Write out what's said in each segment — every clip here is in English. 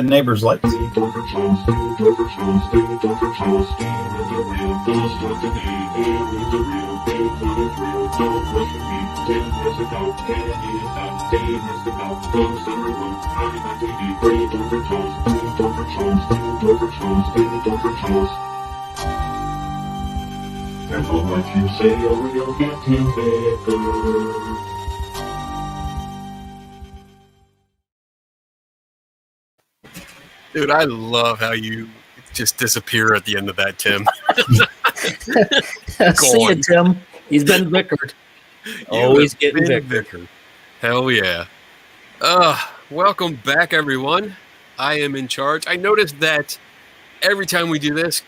The neighbors like Careful what you say or you'll get convicted. Dude, I love how you just disappear at the end of that, Tim. See you, Tim. He's been vickered. Always getting vickered. Hell yeah. Welcome back, everyone. I am in charge. I noticed that every time we do this,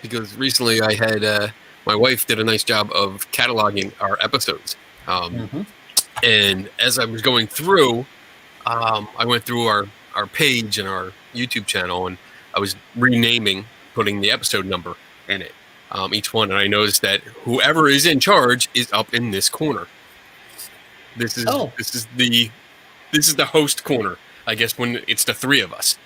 because recently I had my wife did a nice job of cataloging our episodes. And as I was going through, I went through our page and our YouTube channel, and I was renaming, putting the episode number in it, each one. And I noticed that whoever is in charge is up in this corner. This is the host corner, I guess, when it's the three of us.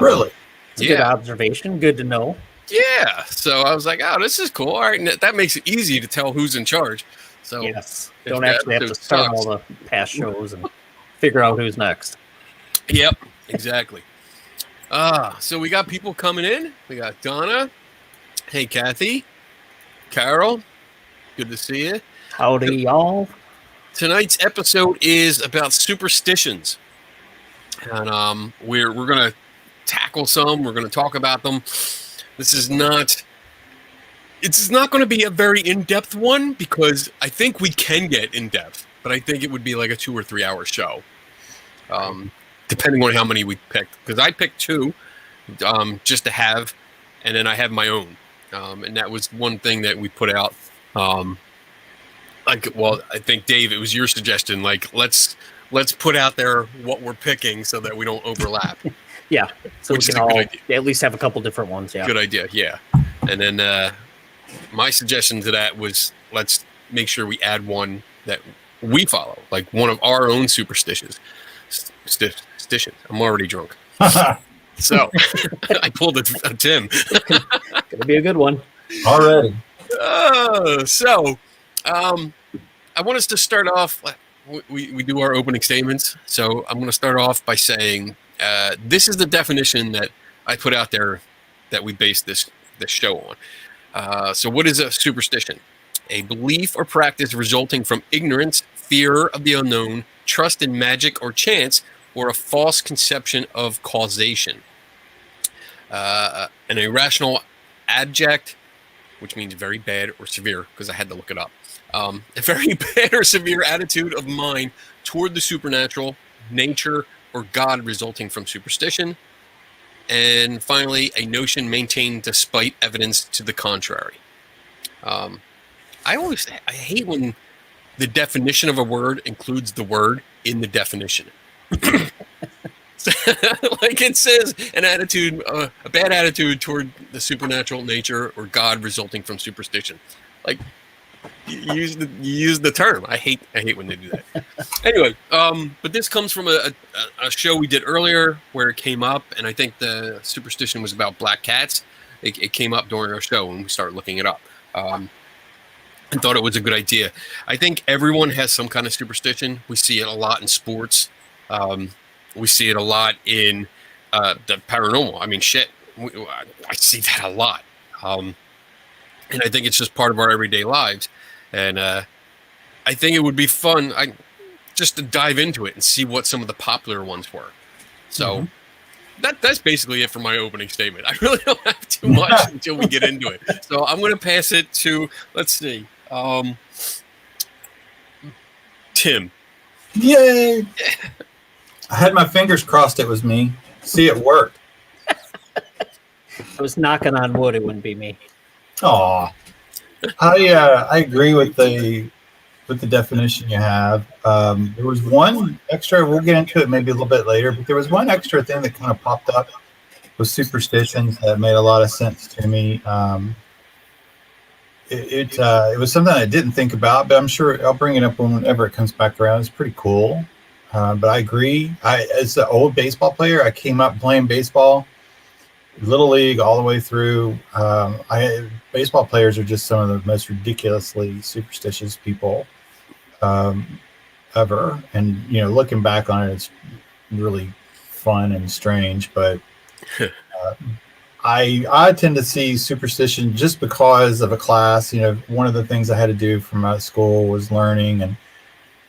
really. It's a good observation. Good to know. Yeah. So I was like, oh, this is cool. All right. And that makes it easy to tell who's in charge. So yes. Don't actually have to start all the past shows and figure out who's next. Yep. Exactly. So we got people coming in. We got Donna. Hey, Kathy. Carol. Good to see you. Howdy, y'all. Tonight's episode is about superstitions. And we're going to tackle some. We're going to talk about them. It's not going to be a very in-depth one because I think we can get in-depth, but I think it would be like a 2 or 3 hour show. Depending on how many we picked, because I picked 2 just to have, and then I have my own, and that was one thing that we put out. I think Dave, it was your suggestion. Like, let's put out there what we're picking so that we don't overlap. Yeah, so we can all at least have a couple different ones. Yeah, good idea. Yeah, and then my suggestion to that was let's make sure we add one that we follow, like one of our own superstitions. I'm already drunk. So I pulled a Tim. Gonna be a good one. Already. So I want us to start off. We do our opening statements. So I'm going to start off by saying this is the definition that I put out there that we base this show on. So what is a superstition? A belief or practice resulting from ignorance, fear of the unknown, trust in magic or chance, or a false conception of causation. An irrational abject, which means very bad or severe, because I had to look it up. A very bad or severe attitude of mind toward the supernatural, nature, or God resulting from superstition. And finally, a notion maintained despite evidence to the contrary. I hate when the definition of a word includes the word in the definition. Like it says, a bad attitude toward the supernatural, nature, or God resulting from superstition. Like you use the term. I hate when they do that. Anyway, but this comes from a show we did earlier where it came up, and I think the superstition was about black cats. It came up during our show, and we started looking it up. And thought it was a good idea. I think everyone has some kind of superstition. We see it a lot in sports. We see it a lot in the paranormal. I mean, shit, I see that a lot. And I think it's just part of our everyday lives. And I think it would be fun just to dive into it and see what some of the popular ones were. So that's basically it for my opening statement. I really don't have too much until we get into it. So I'm going to pass it to, let's see, Tim. Yay! I had my fingers crossed it was me. See, it worked. I was knocking on wood. It wouldn't be me. Aw. I agree with the definition you have. There was one extra. We'll get into it maybe a little bit later, but there was one extra thing that kind of popped up with superstitions that made a lot of sense to me. It was something I didn't think about, but I'm sure I'll bring it up whenever it comes back around. It's pretty cool. But I agree. As an old baseball player, I came up playing baseball, little league, all the way through. Baseball players are just some of the most ridiculously superstitious people um, ever. And looking back on it, it's really fun and strange. But I tend to see superstition just because of a class. One of the things I had to do for my school was learning, and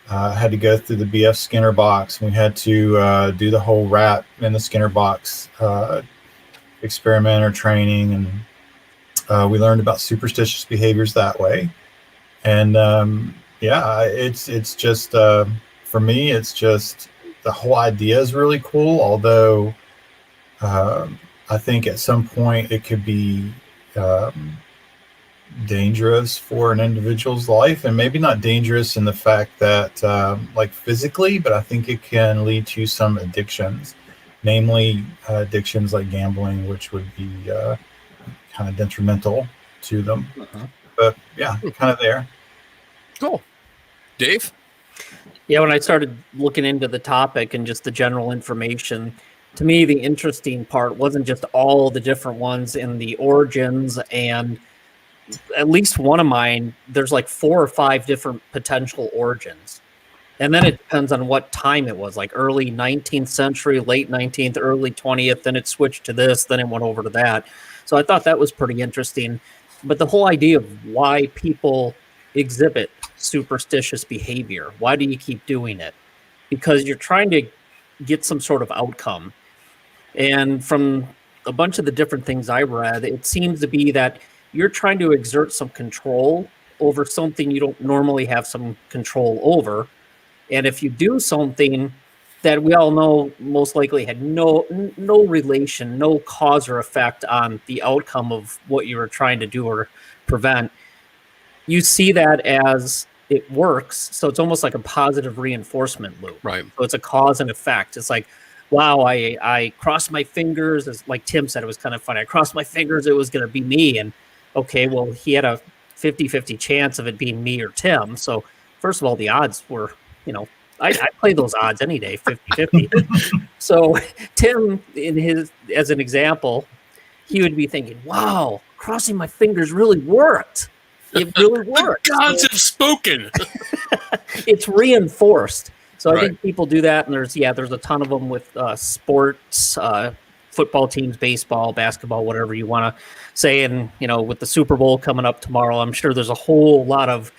had to go through the BF Skinner box. We had to do the whole rat in the Skinner box experiment or training, and we learned about superstitious behaviors that way. And it's just for me, it's just the whole idea is really cool. Although I think at some point it could be dangerous for an individual's life, and maybe not dangerous in the fact that like physically, but I think it can lead to some addictions, namely addictions like gambling, which would be kind of detrimental to them. But yeah, kind of there. Cool. Dave? Yeah, when I started looking into the topic and just the general information, to me, the interesting part wasn't just all the different ones in the origins, and at least one of mine, there's like 4 or 5 different potential origins. And then it depends on what time it was, like early 19th century, late 19th, early 20th, then it switched to this, then it went over to that. So I thought that was pretty interesting. But the whole idea of why people exhibit superstitious behavior, why do you keep doing it? Because you're trying to get some sort of outcome. And from a bunch of the different things I read, it seems to be that you're trying to exert some control over something you don't normally have some control over. And if you do something that we all know most likely had no relation, no cause or effect on the outcome of what you were trying to do or prevent, you see that as it works. So it's almost like a positive reinforcement loop. Right. So it's a cause and effect. It's like, wow, I crossed my fingers. As like Tim said, it was kind of funny. I crossed my fingers. It was going to be me. And okay, well, he had a 50-50 chance of it being me or Tim. So first of all, the odds were, I play those odds any day, 50-50. So Tim, as an example, he would be thinking, wow, crossing my fingers really worked. It really worked. The gods have spoken. It's reinforced. So I Right. think people do that, and there's a ton of them with sports, football teams, baseball, basketball, whatever you want to say. And with the Super Bowl coming up tomorrow, I'm sure there's a whole lot of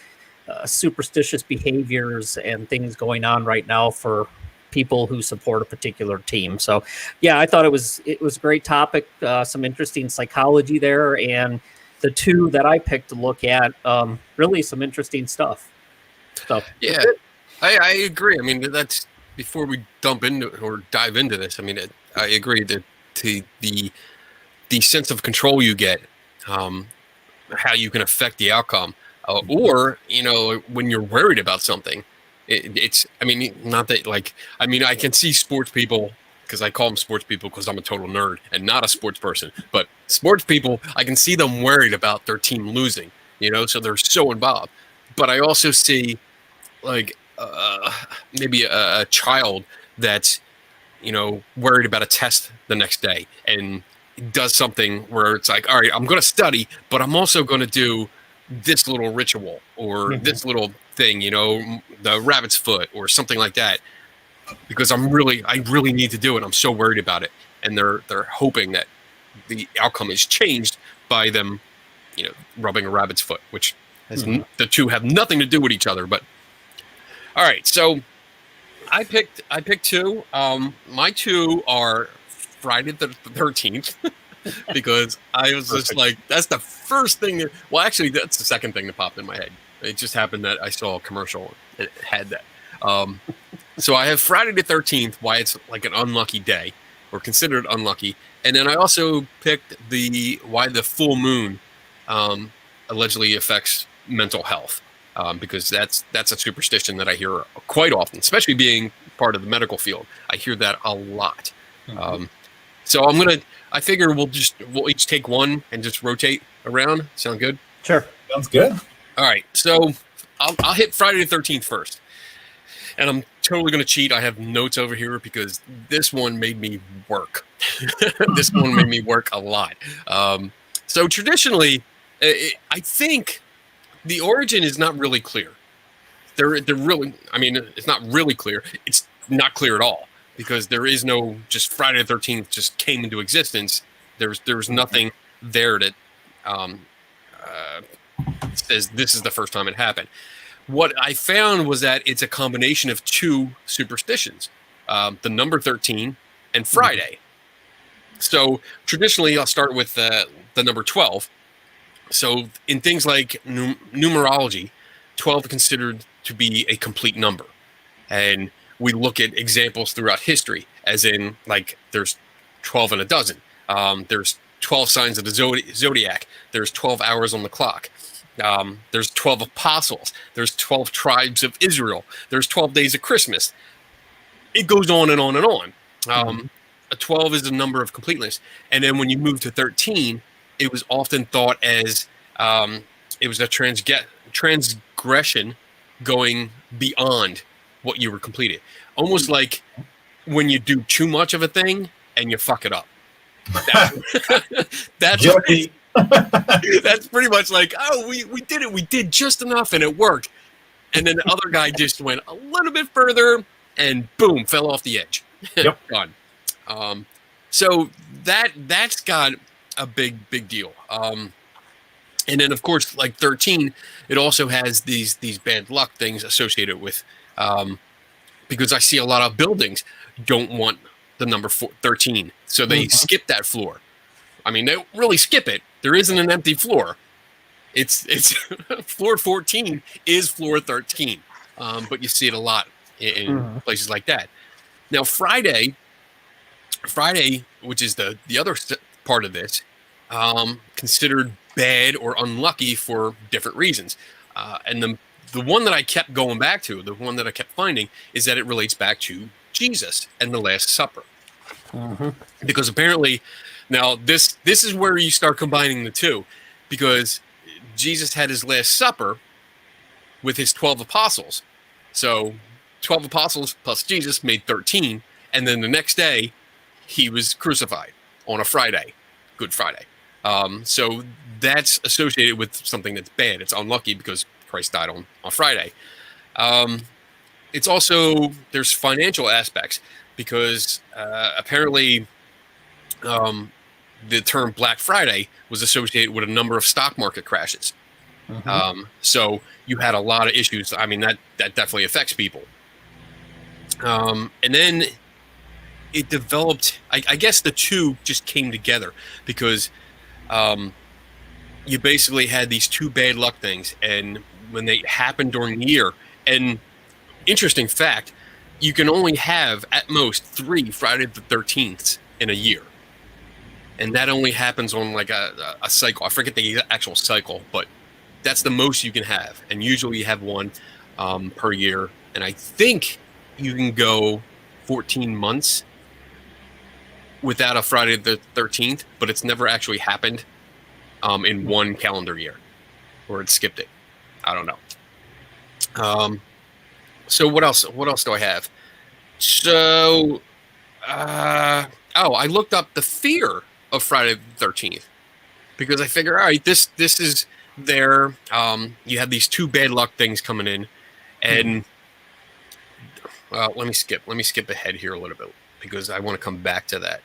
superstitious behaviors and things going on right now for people who support a particular team. So yeah, I thought it was a great topic, some interesting psychology there, and the 2 that I picked to look at, really some interesting stuff. So Yeah, I agree. I mean, that's before we dive into this. I mean, I agree that the sense of control you get, how you can affect the outcome, or when you're worried about something, it's. I mean, not that like. I mean, I can see sports people, because I call them sports people because I'm a total nerd and not a sports person. But sports people, I can see them worried about their team losing. So they're so involved. But I also see like maybe a child that's worried about a test the next day and does something where it's like, all right, I'm going to study, but I'm also going to do this little ritual or this little thing, the rabbit's foot or something like that, because I really need to do it. I'm so worried about it, and they're hoping that the outcome is changed by them, rubbing a rabbit's foot, which has the 2 have nothing to do with each other. But all right, so I picked 2. My 2 are Friday the 13th. Because I was just like, that's the first thing actually, that's the second thing that popped in my head. It just happened that I saw a commercial that had that. So I have Friday the 13th, why it's like an unlucky day, or considered unlucky. And then I also picked why the full moon allegedly affects mental health, because that's a superstition that I hear quite often, especially being part of the medical field. I hear that a lot. So I figure we'll each take one and just rotate around. Sound good? Sure. Sounds good. All right. So I'll hit Friday the 13th first. And I'm totally going to cheat. I have notes over here because this one made me work. This one made me work a lot. So traditionally, I think the origin is not really clear. They're really, I mean, it's not really clear. It's not clear at all because there is no just Friday the 13th just came into existence. There's nothing there that says this is the first time it happened. What I found was that it's a combination of two superstitions, the number 13 and Friday. So traditionally, I'll start with the number 12. So in things like numerology, 12 is considered to be a complete number. And we look at examples throughout history, as in, like, there's 12 and a dozen. There's 12 signs of the zodiac. There's 12 hours on the clock. There's 12 apostles. There's 12 tribes of Israel. There's 12 days of Christmas. It goes on and on and on. A 12 is a number of completeness. And then when you move to 13, it was often thought as it was a transgression going beyond what you were completed. Almost like when you do too much of a thing and you fuck it up. That's that's pretty much like, oh, we did it. We did just enough and it worked. And then the other guy just went a little bit further and boom, fell off the edge. Yep. Gone. So that's got a big deal. And then of course, like 13, it also has these bad luck things associated with, because I see a lot of buildings don't want the number 13. So they skip that floor. I mean, they really skip it. There isn't an empty floor. It's floor 14 is floor 13. But you see it a lot in places like that. Now, Friday, which is the other part of this, considered bad or unlucky for different reasons. And the one that I kept going back to, the one that I kept finding, is that it relates back to Jesus and the Last Supper. Because apparently, now this is where you start combining the two, because Jesus had his Last Supper with his 12 apostles. So 12 apostles plus Jesus made 13, and then the next day he was crucified on a Friday, Good Friday. So that's associated with something that's bad. It's unlucky because Christ died on Friday. It's also, there's financial aspects, because apparently the term Black Friday was associated with a number of stock market crashes. So you had a lot of issues. I mean, that definitely affects people. And then it developed, I guess the two just came together because you basically had these two bad luck things, and when they happened during the year, and interesting fact, you can only have at most 3 Friday the 13th in a year. And that only happens on like a cycle. I forget the actual cycle, but that's the most you can have. And usually you have one per year. And I think you can go 14 months without a Friday the 13th, but it's never actually happened in one calendar year, or it skipped it. I don't know. So what else do I have? So, I looked up the fear of Friday the 13th, because I figure, all right, this is there. You have these two bad luck things coming in, and let me skip ahead here a little bit, because I want to come back to that.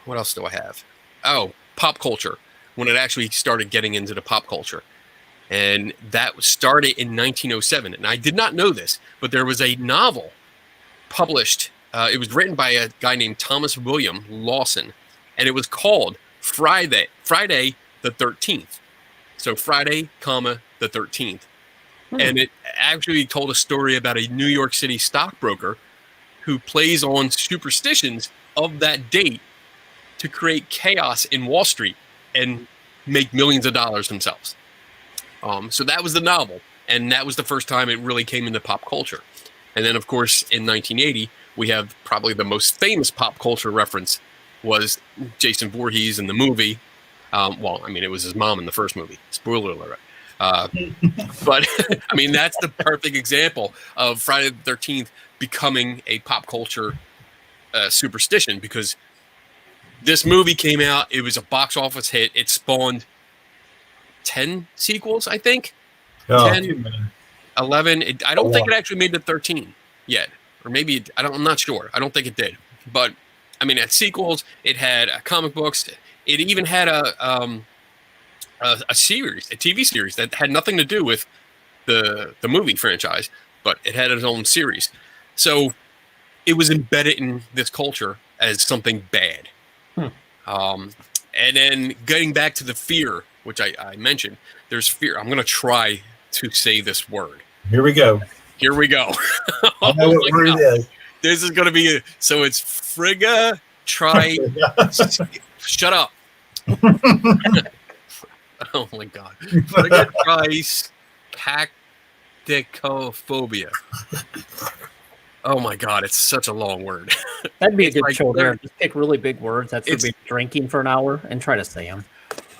What else do I have? Oh, pop culture, when it actually started getting into the pop culture. And that started in 1907. And I did not know this, but there was a novel published. It was written by a guy named Thomas William Lawson, and it was called Friday the 13th. So Friday, the 13th. And it actually told a story about a New York City stockbroker who plays on superstitions of that date to create chaos in Wall Street and make millions of dollars themselves. So that was the novel, and that was the first time it really came into pop culture. And then, of course, in 1980, we have probably the most famous pop culture reference was Jason Voorhees in the movie. Well, I mean, it was his mom in the first movie. Spoiler alert. But I mean, that's the perfect example of Friday the 13th becoming a pop culture superstition, because this movie came out. It was a box office hit. It spawned 10 sequels, I think. Oh, 10, too many. 11. I don't think it lot. actually made to 13 yet. Or maybe, I'm not sure. I don't think it did. But, I mean, it had sequels. It had comic books. It even had a series, a TV series that had nothing to do with the movie franchise, but it had its own series. So it was embedded in this culture as something bad. And then getting back to the fear, which I mentioned, there's fear. I'm going to try to say this word. Here we go. Here we go. I know what word it is. This is going to be so it's Frigga try. Shut up. Oh my God. Frigga tries cacticophobia. Oh my God, it's such a long word. That'd be a It's good like show there. they're- Just pick really big words that should be drinking for an hour and try to say them.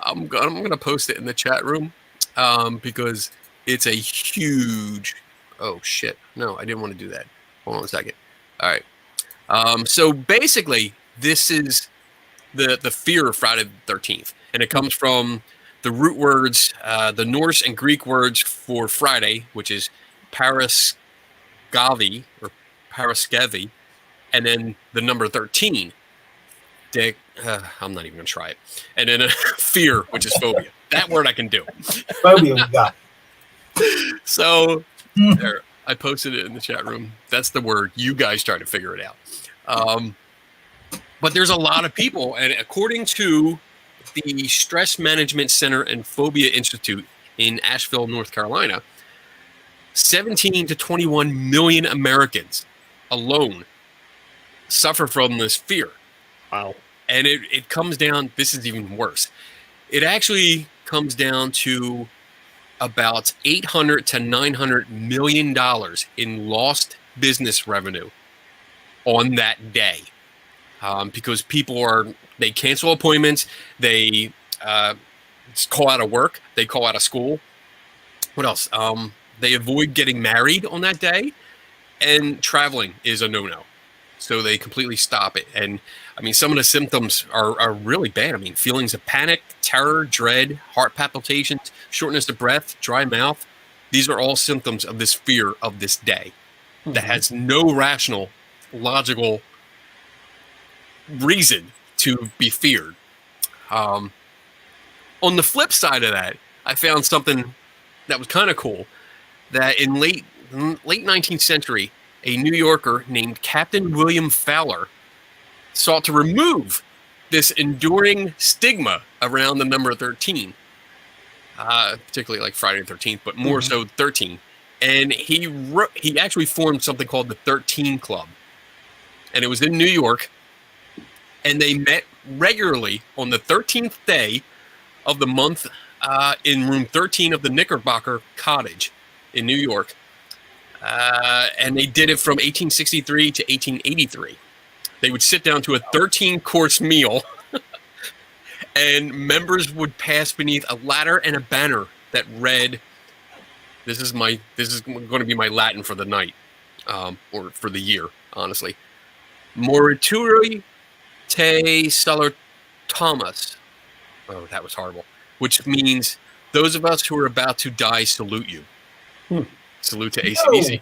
I'm gonna post it in the chat room because it's a huge. Oh shit! No, I didn't want to do that. Hold on a second. All right. So basically, this is the fear of Friday the 13th, and it comes from the root words, the Norse and Greek words for Friday, which is paraskevi or paraskevi, and then the number 13. I'm not even going to try it. And then fear, which is phobia. That word I can do. Phobia we got. So there, I posted it in the chat room. That's the word. You guys try to figure it out. But there's a lot of people, and according to the Stress Management Center and Phobia Institute in Asheville, North Carolina, 17 to 21 million Americans alone suffer from this fear. Wow. And it comes down, this is even worse. It actually comes down to about $800 to $900 million in lost business revenue on that day. Because people they cancel appointments, they call out of work, they call out of school. What else? They avoid getting married on that day, and traveling is a no-no. So they completely stop it. And I mean, some of the symptoms are really bad. I mean, feelings of panic, terror, dread, heart palpitations, shortness of breath, dry mouth. These are all symptoms of this fear of this day that has no rational, logical reason to be feared. On the flip side of that, I found something that was kind of cool. That in late 19th century, a New Yorker named Captain William Fowler sought to remove this enduring stigma around the number 13, particularly like Friday the 13th, but more so 13. And he actually formed something called the 13 Club, and it was in New York. And they met regularly on the 13th day of the month in room 13 of the Knickerbocker Cottage in New York. And they did it from 1863 to 1883. They would sit down to a 13-course meal, and members would pass beneath a ladder and a banner that read, this is going to be my Latin for the night, or for the year, honestly. Morituri te salutamus. Oh, that was horrible. Which means, those of us who are about to die salute you. Salute to ACDC.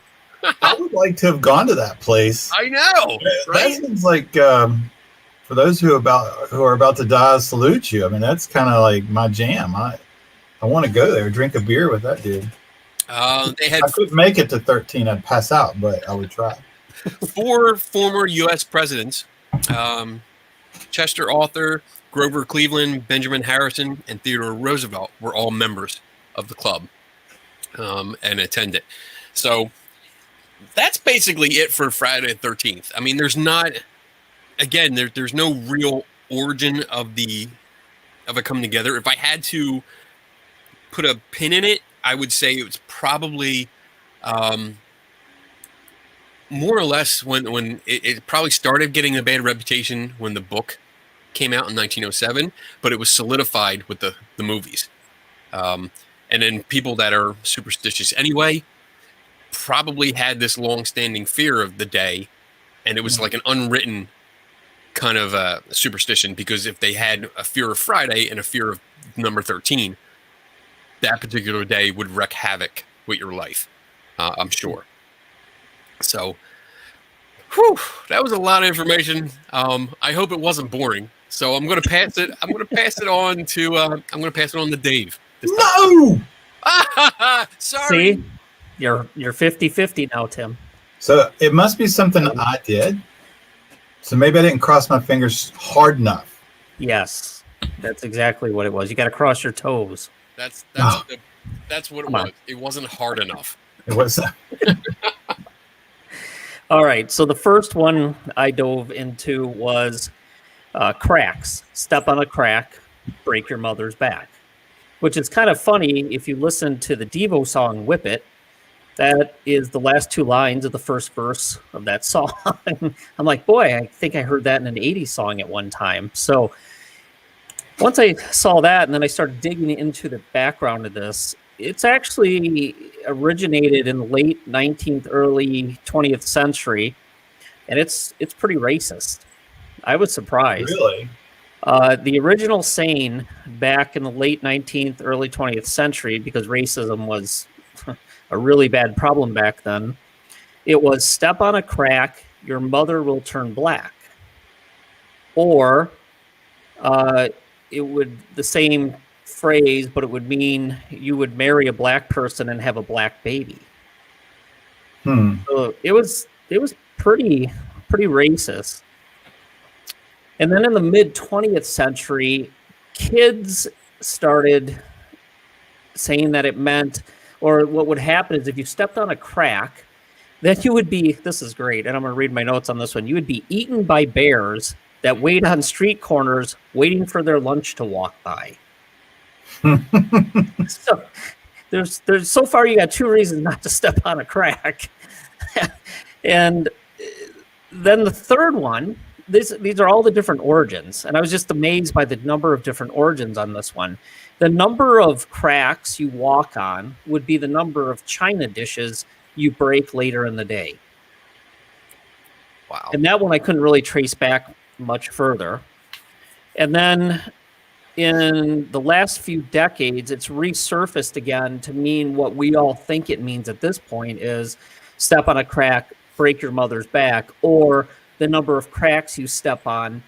I would like to have gone to that place. I know, right? That seems like for those who are about to die, salute you. I mean, that's kind of like my jam. I want to go there, drink a beer with that dude. They had I couldn't make it to 13. I'd pass out, but I would try. 4 former U.S. presidents, Chester Arthur, Grover Cleveland, Benjamin Harrison, and Theodore Roosevelt were all members of the club and attended. So that's basically it for Friday the 13th. I mean, there's not, again, there's no real origin of it coming together. If I had to put a pin in it, I would say it was probably more or less when it probably started getting a bad reputation when the book came out in 1907, but it was solidified with the movies. And then people that are superstitious anyway probably had this long-standing fear of the day, and it was like an unwritten kind of superstition, because if they had a fear of Friday and a fear of number 13, that particular day would wreak havoc with your life, I'm sure. So, that was a lot of information. I hope it wasn't boring. So I'm going to pass it. I'm going to pass it on to. I'm going to pass it on to Dave. No. Sorry. See, you're 50-50 now, Tim. So it must be something I did. So maybe I didn't cross my fingers hard enough. Yes, that's exactly what it was. You got to cross your toes. That's Oh. that's what it Come was. on. It wasn't hard enough. It was. All right. So the first one I dove into was cracks. Step on a crack, break your mother's back. Which is kind of funny if you listen to the Devo song "Whip It." That is the last two lines of the first verse of that song. I'm like, boy, I think I heard that in an 80s song at one time. So once I saw that, and then I started digging into the background of this, it's actually originated in the late 19th, early 20th century, and it's pretty racist. I was surprised. Really? The original saying back in the late 19th, early 20th century, because racism was a really bad problem back then, it was step on a crack, your mother will turn black. Or it would, the same phrase, but it would mean you would marry a black person and have a black baby. So it was pretty racist. And then in the mid 20th century, kids started saying that it meant, or what would happen is if you stepped on a crack, then you would be, this is great, and I'm going to read my notes on this one, you would be eaten by bears that wait on street corners waiting for their lunch to walk by. So there's so far you got two reasons not to step on a crack. And then the third one, these are all the different origins, and I was just amazed by the number of different origins on this one. The number of cracks you walk on would be the number of china dishes you break later in the day. Wow. And that one I couldn't really trace back much further. And then in the last few decades, it's resurfaced again to mean what we all think it means at this point is step on a crack, break your mother's back, or the number of cracks you step on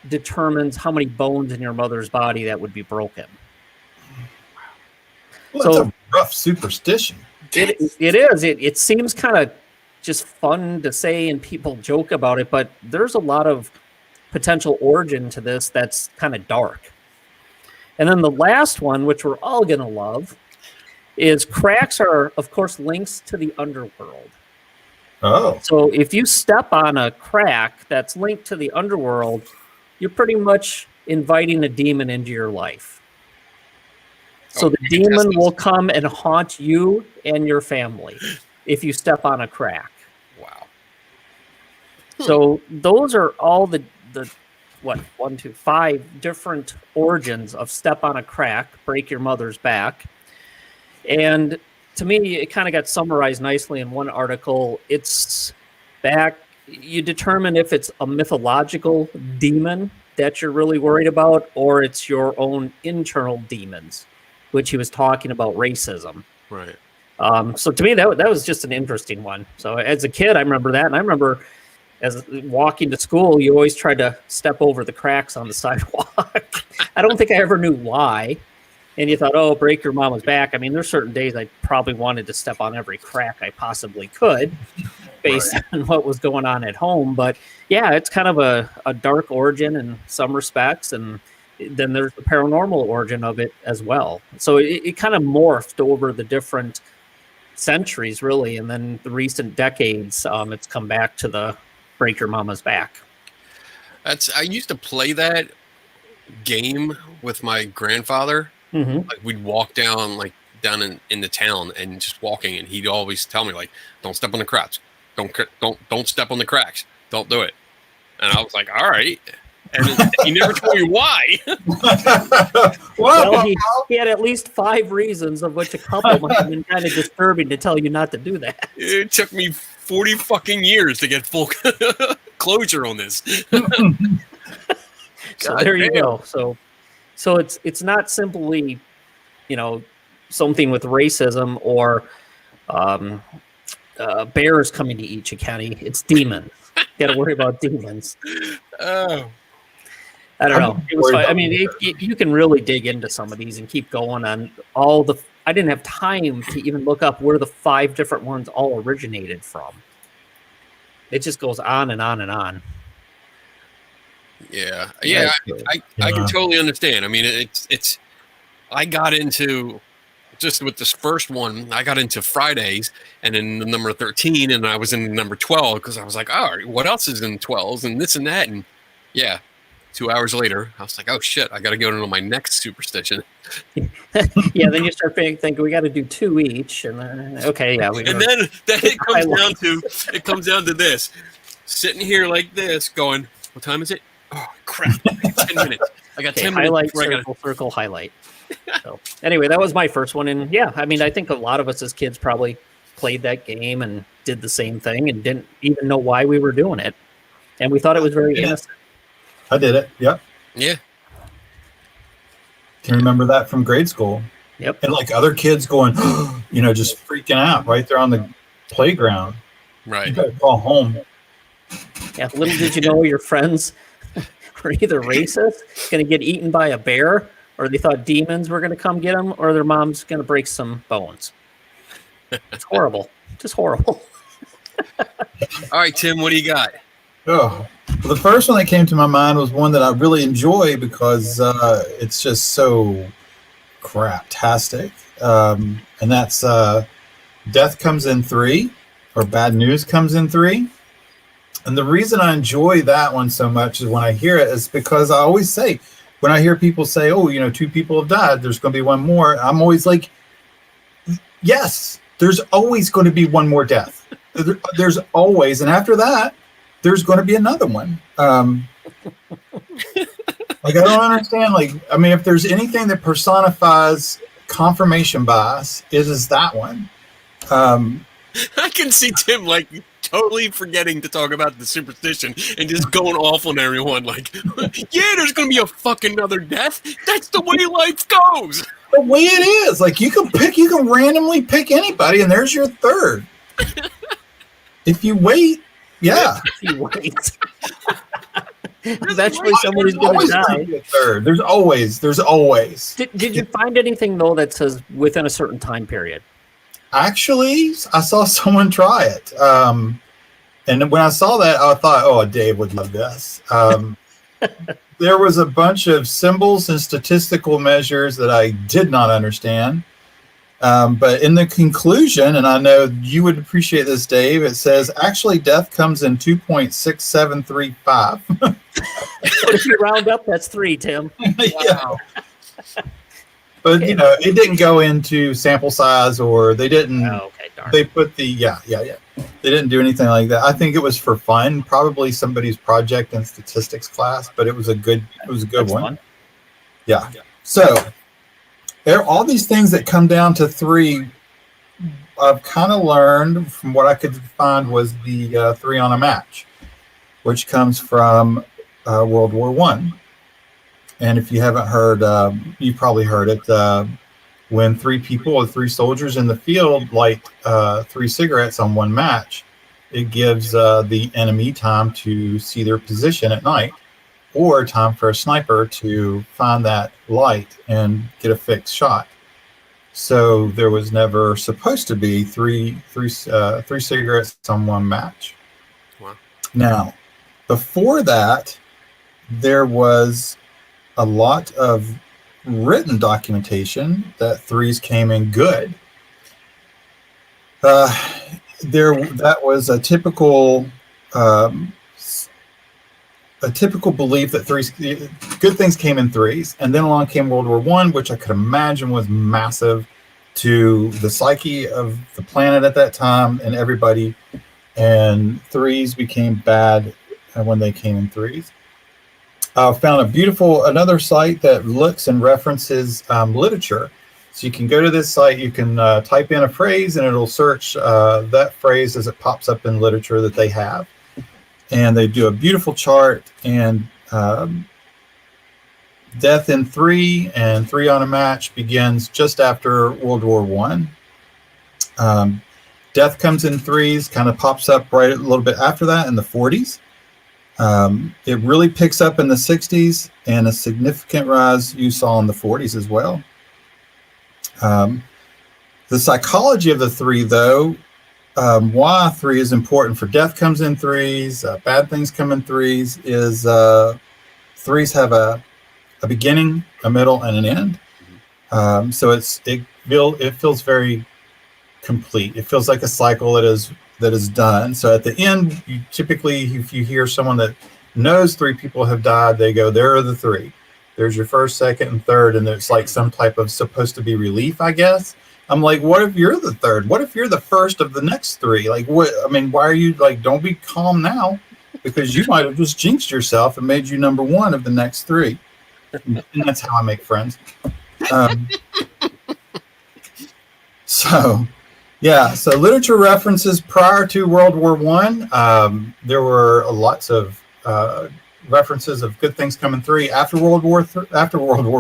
determines how many bones in your mother's body that would be broken. Well, So- it's a rough superstition. It is. It seems kind of just fun to say and people joke about it, but there's a lot of potential origin to this that's kind of dark. And then the last one, which we're all going to love, is cracks are, of course, links to the underworld. Oh. So if you step on a crack that's linked to the underworld, you're pretty much inviting a demon into your life. So the you can test demon this. will come and haunt you and your family if you step on a crack. Wow. So those are all the 5 different origins of step on a crack, break your mother's back. And to me, it kind of got summarized nicely in one article. It's back, you determine if it's a mythological demon that you're really worried about, or it's your own internal demons, which he was talking about racism. Right. So to me, that was just an interesting one. So as a kid, I remember that. And I remember as walking to school, you always tried to step over the cracks on the sidewalk. I don't think I ever knew why. And you thought, oh, break your mama's back. I mean, there's certain days I probably wanted to step on every crack I possibly could based on what was going on at home. But yeah, it's kind of a dark origin in some respects. And then there's the paranormal origin of it as well. So it kind of morphed over the different centuries, really. And then the recent decades, it's come back to the break your mama's back. I used to play that game with my grandfather. Mm-hmm. Like we'd walk down in the town and just walking, and he'd always tell me like, "Don't step on the cracks. Don't step on the cracks. Don't do it." And I was like, "All right." And he never told me why. Well, he had at least 5 reasons, of which a couple might have been kind of disturbing to tell you not to do that. It took me 40 fucking years to get full closure on this. So there you go. So it's not simply, something with racism or bears coming to eat you, Kenny. It's demons. Got to worry about demons. Oh. I don't know. It was fun. I mean, you can really dig into some of these and keep going on all the. I didn't have time to even look up where the 5 different ones all originated from. It just goes on and on and on. Yeah. I can totally understand. I mean, it's. I got into just with this first one. I got into Fridays, and in the number 13, and I was in the number 12 because I was like, oh, what else is in 12s and this and that, and yeah. 2 hours later, I was like, "Oh shit! I got to go into my next superstition." Yeah, then you start thinking we got to do 2 each, and okay, yeah. And then it comes down to this: sitting here like this, going, "What time is it? Oh crap! I got 10 minutes. I got 10 highlight, minutes. Circle, highlight." So anyway, that was my first one, and yeah, I mean, I think a lot of us as kids probably played that game and did the same thing and didn't even know why we were doing it, and we thought it was very innocent. I did it. Yep. Yeah. Can remember that from grade school. Yep. And like other kids going, just freaking out right there on the playground. Right. You got to call home. Yeah. Little did you know your friends were either racist, going to get eaten by a bear, or they thought demons were going to come get them, or their mom's going to break some bones. It's horrible. Just horrible. All right, Tim, what do you got? Oh, well, the first one that came to my mind was one that I really enjoy because it's just so craptastic. And that's death comes in 3 or bad news comes in 3. And the reason I enjoy that one so much is when I hear it is because I always say, when I hear people say, 2 people have died, there's going to be one more. I'm always like, yes, there's always going to be one more death. There's always. And after that, there's going to be another one. I don't understand. If there's anything that personifies confirmation bias, it is that one. I can see Tim totally forgetting to talk about the superstition and just going off on everyone. Yeah, there's going to be a fucking another death. That's the way life goes. The way it is. You can randomly pick anybody, and there's your third. If you wait. Yeah. You wait. Eventually somebody's going to die. Third. There's always. Did you find anything, though, that says within a certain time period? Actually, I saw someone try it. And when I saw that, I thought, Dave would love this. There was a bunch of symbols and statistical measures that I did not understand. But in the conclusion, and I know you would appreciate this, Dave, it says, actually, death comes in 2.6735. But if you round up, that's 3, Tim. Wow. But, it didn't go into sample size or they didn't. Oh, okay, darn. They put the, They didn't do anything like that. I think it was for fun, probably somebody's project in statistics class, but it was a good That's one. Fun. Yeah. So, there are all these things that come down to 3. I've kind of learned from what I could find was the 3 on a match, which comes from World War I. And if you haven't heard, you've probably heard it. When 3 people or 3 soldiers in the field light 3 cigarettes on one match, it gives the enemy time to see their position at night, or time for a sniper to find that light and get a fixed shot. So there was never supposed to be three cigarettes on one match. Wow. Now, before that, there was a lot of written documentation that 3s came in good. That was a typical belief that good things came in 3s, and then along came World War I, which I could imagine was massive to the psyche of the planet at that time and everybody. And 3s became bad when they came in 3s. found another site that looks and references literature. So you can go to this site, you can type in a phrase, and it'll search that phrase as it pops up in literature that they have. And they do a beautiful chart, and death in 3 and 3 on a match begins just after World War One. Death comes in threes, kind of pops up right a little bit after that in the 40s. It really picks up in the 60s, and a significant rise you saw in the 40s as well. The psychology of the 3, though, why 3 is important for death comes in threes, bad things come in threes, is threes have a beginning, a middle, and an end. So it feels very complete. It feels like a cycle that is done. So at the end, typically, if you hear someone that knows 3 people have died, they go, there are the 3. There's your first, second, and third, and there's like some type of supposed to be relief, I guess. I'm like, what if you're the third? What if you're the first of the next 3? Like, what? I mean, why are you like? Don't be calm now, because you might have just jinxed yourself and made you number 1 of the next 3. And that's how I make friends. So literature references prior to World War One. There were lots of references of good things come in 3. After World War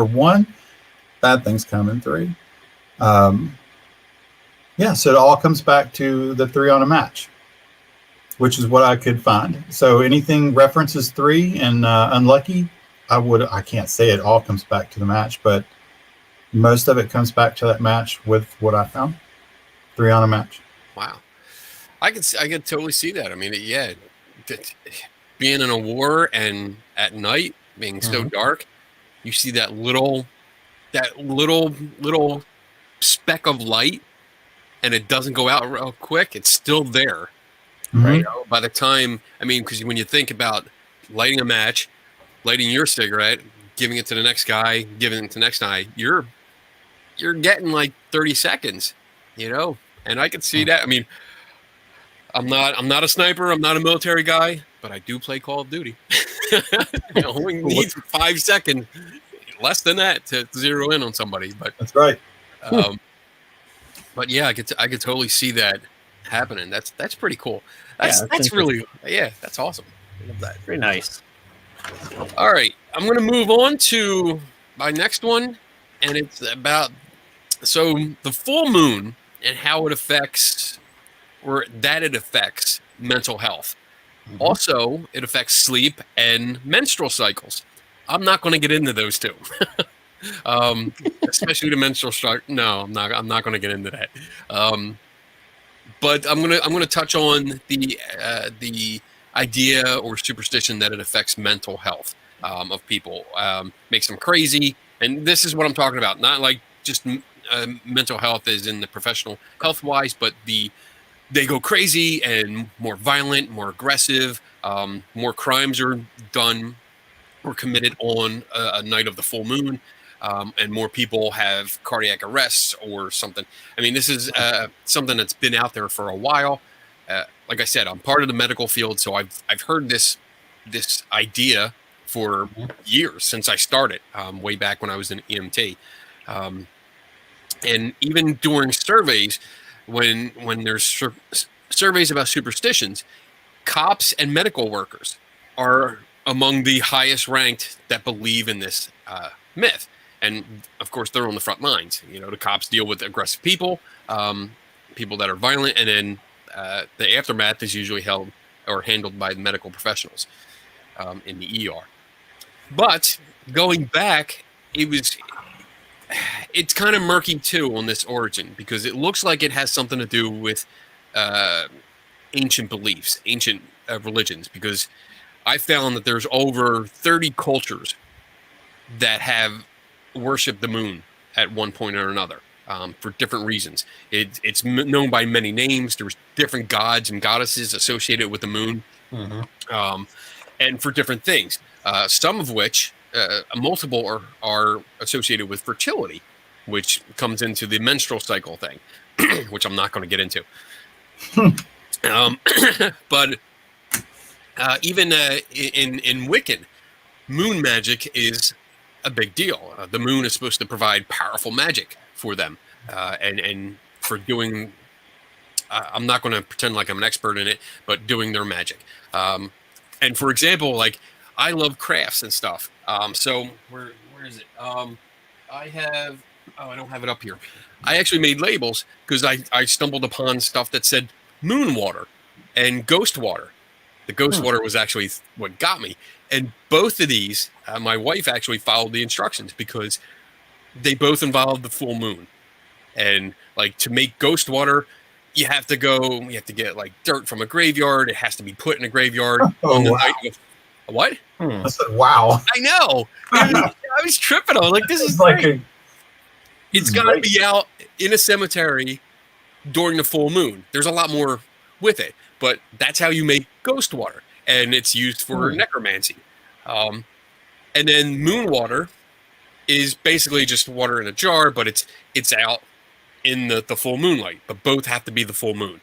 One, bad things come in 3. So it all comes back to the 3 on a match, which is what I could find. So anything references 3 and unlucky, I can't say it all comes back to the match, but most of it comes back to that match with what I found. 3 on a match. Wow. I could totally see that. I mean, being in a war and at night being so dark, you see that little speck of light, and it doesn't go out real quick. It's still there, right? By the time, I mean, because when you think about lighting a match, lighting your cigarette, giving it to the next guy, giving it to the next guy, you're getting like 30 seconds, And I could see that. I mean, I'm not a sniper. I'm not a military guy, but I do play Call of Duty. It only needs 5 seconds, less than that, to zero in on somebody. But that's right. But yeah, I could totally see that happening. That's pretty cool. That's really that's awesome. I love that. Very nice. All right, I'm going to move on to my next one, and it's about the full moon and how it affects mental health. Also, it affects sleep and menstrual cycles. I'm not going to get into those two, especially the menstrual cycle. No, I'm not going to get into that. But I'm going to touch on the idea or superstition that it affects mental health of people, makes them crazy. And this is what I'm talking about. Not like just mental health as in the professional health wise, but they go crazy and more violent, more aggressive. More crimes are done or committed on a night of the full moon. And more people have cardiac arrests or something. I mean, this is something that's been out there for a while. Like I said, I'm part of the medical field, so I've heard this idea for years since I started, way back when I was an EMT. And even during surveys, when there's surveys about superstitions, cops and medical workers are among the highest ranked that believe in this myth. And of course, they're on the front lines. The cops deal with aggressive people, people that are violent, and then the aftermath is usually handled by medical professionals in the ER. But going back, it's kind of murky too on this origin, because it looks like it has something to do with ancient beliefs, ancient religions, because I found that there's over 30 cultures that have worshipped the moon at one point or another, for different reasons. It's known by many names. There's different gods and goddesses associated with the moon, and for different things. Some of which, multiple, are associated with fertility, which comes into the menstrual cycle thing, which I'm not going to get into. But even in Wiccan, moon magic is a big deal. The moon is supposed to provide powerful magic for them, and for doing. I'm not going to pretend like I'm an expert in it, but doing their magic. And for example, like I love crafts and stuff. So where is it? I have. Oh, I don't have it up here. I actually made labels because I stumbled upon stuff that said moon water and ghost water. The ghost water was actually what got me. And both of these, my wife actually followed the instructions because they both involved the full moon. And like to make ghost water, you have to get like dirt from a graveyard. It has to be put in a graveyard Oh, on the wow. night of what? I said, wow. I know. I was tripping on like this is It's like great. This It's is got to great. be out in a cemetery during the full moon. There's a lot more with it, but that's how you make ghost water, and it's used for necromancy. And then moon water is basically just water in a jar, but it's out in the full moonlight. But both have to be the full moon.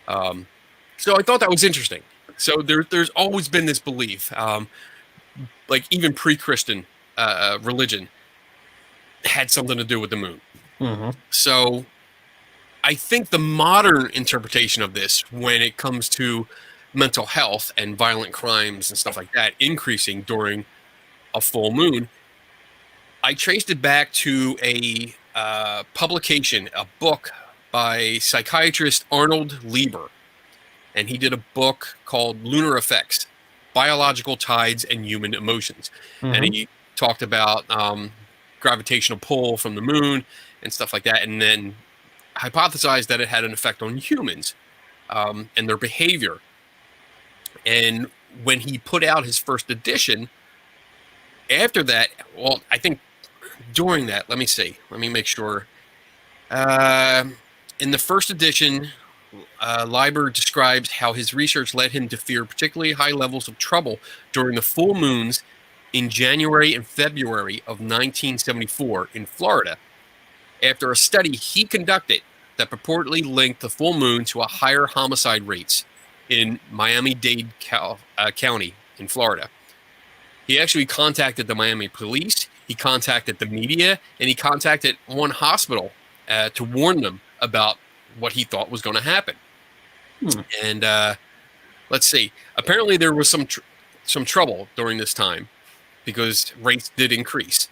So I thought that was interesting. So there's always been this belief, like even pre-Christian religion had something to do with the moon. So I think the modern interpretation of this, when it comes to mental health and violent crimes and stuff like that, increasing during a full moon, I traced it back to a publication, a book by psychiatrist Arnold Lieber. And he did a book called Lunar Effects, Biological Tides and Human Emotions. And he talked about gravitational pull from the moon and stuff like that, and then hypothesized that it had an effect on humans and their behavior. And when he put out his first edition, after that, well, I think during that, let me make sure. In the first edition, Leiber describes how his research led him to fear particularly high levels of trouble during the full moons in January and February of 1974 in Florida, after a study he conducted that purportedly linked the full moon to a higher homicide rates in Miami-Dade County in Florida. He actually contacted the Miami police, he contacted the media, and he contacted one hospital to warn them about what he thought was going to happen. And let's see. Apparently, there was some trouble during this time because rates did increase.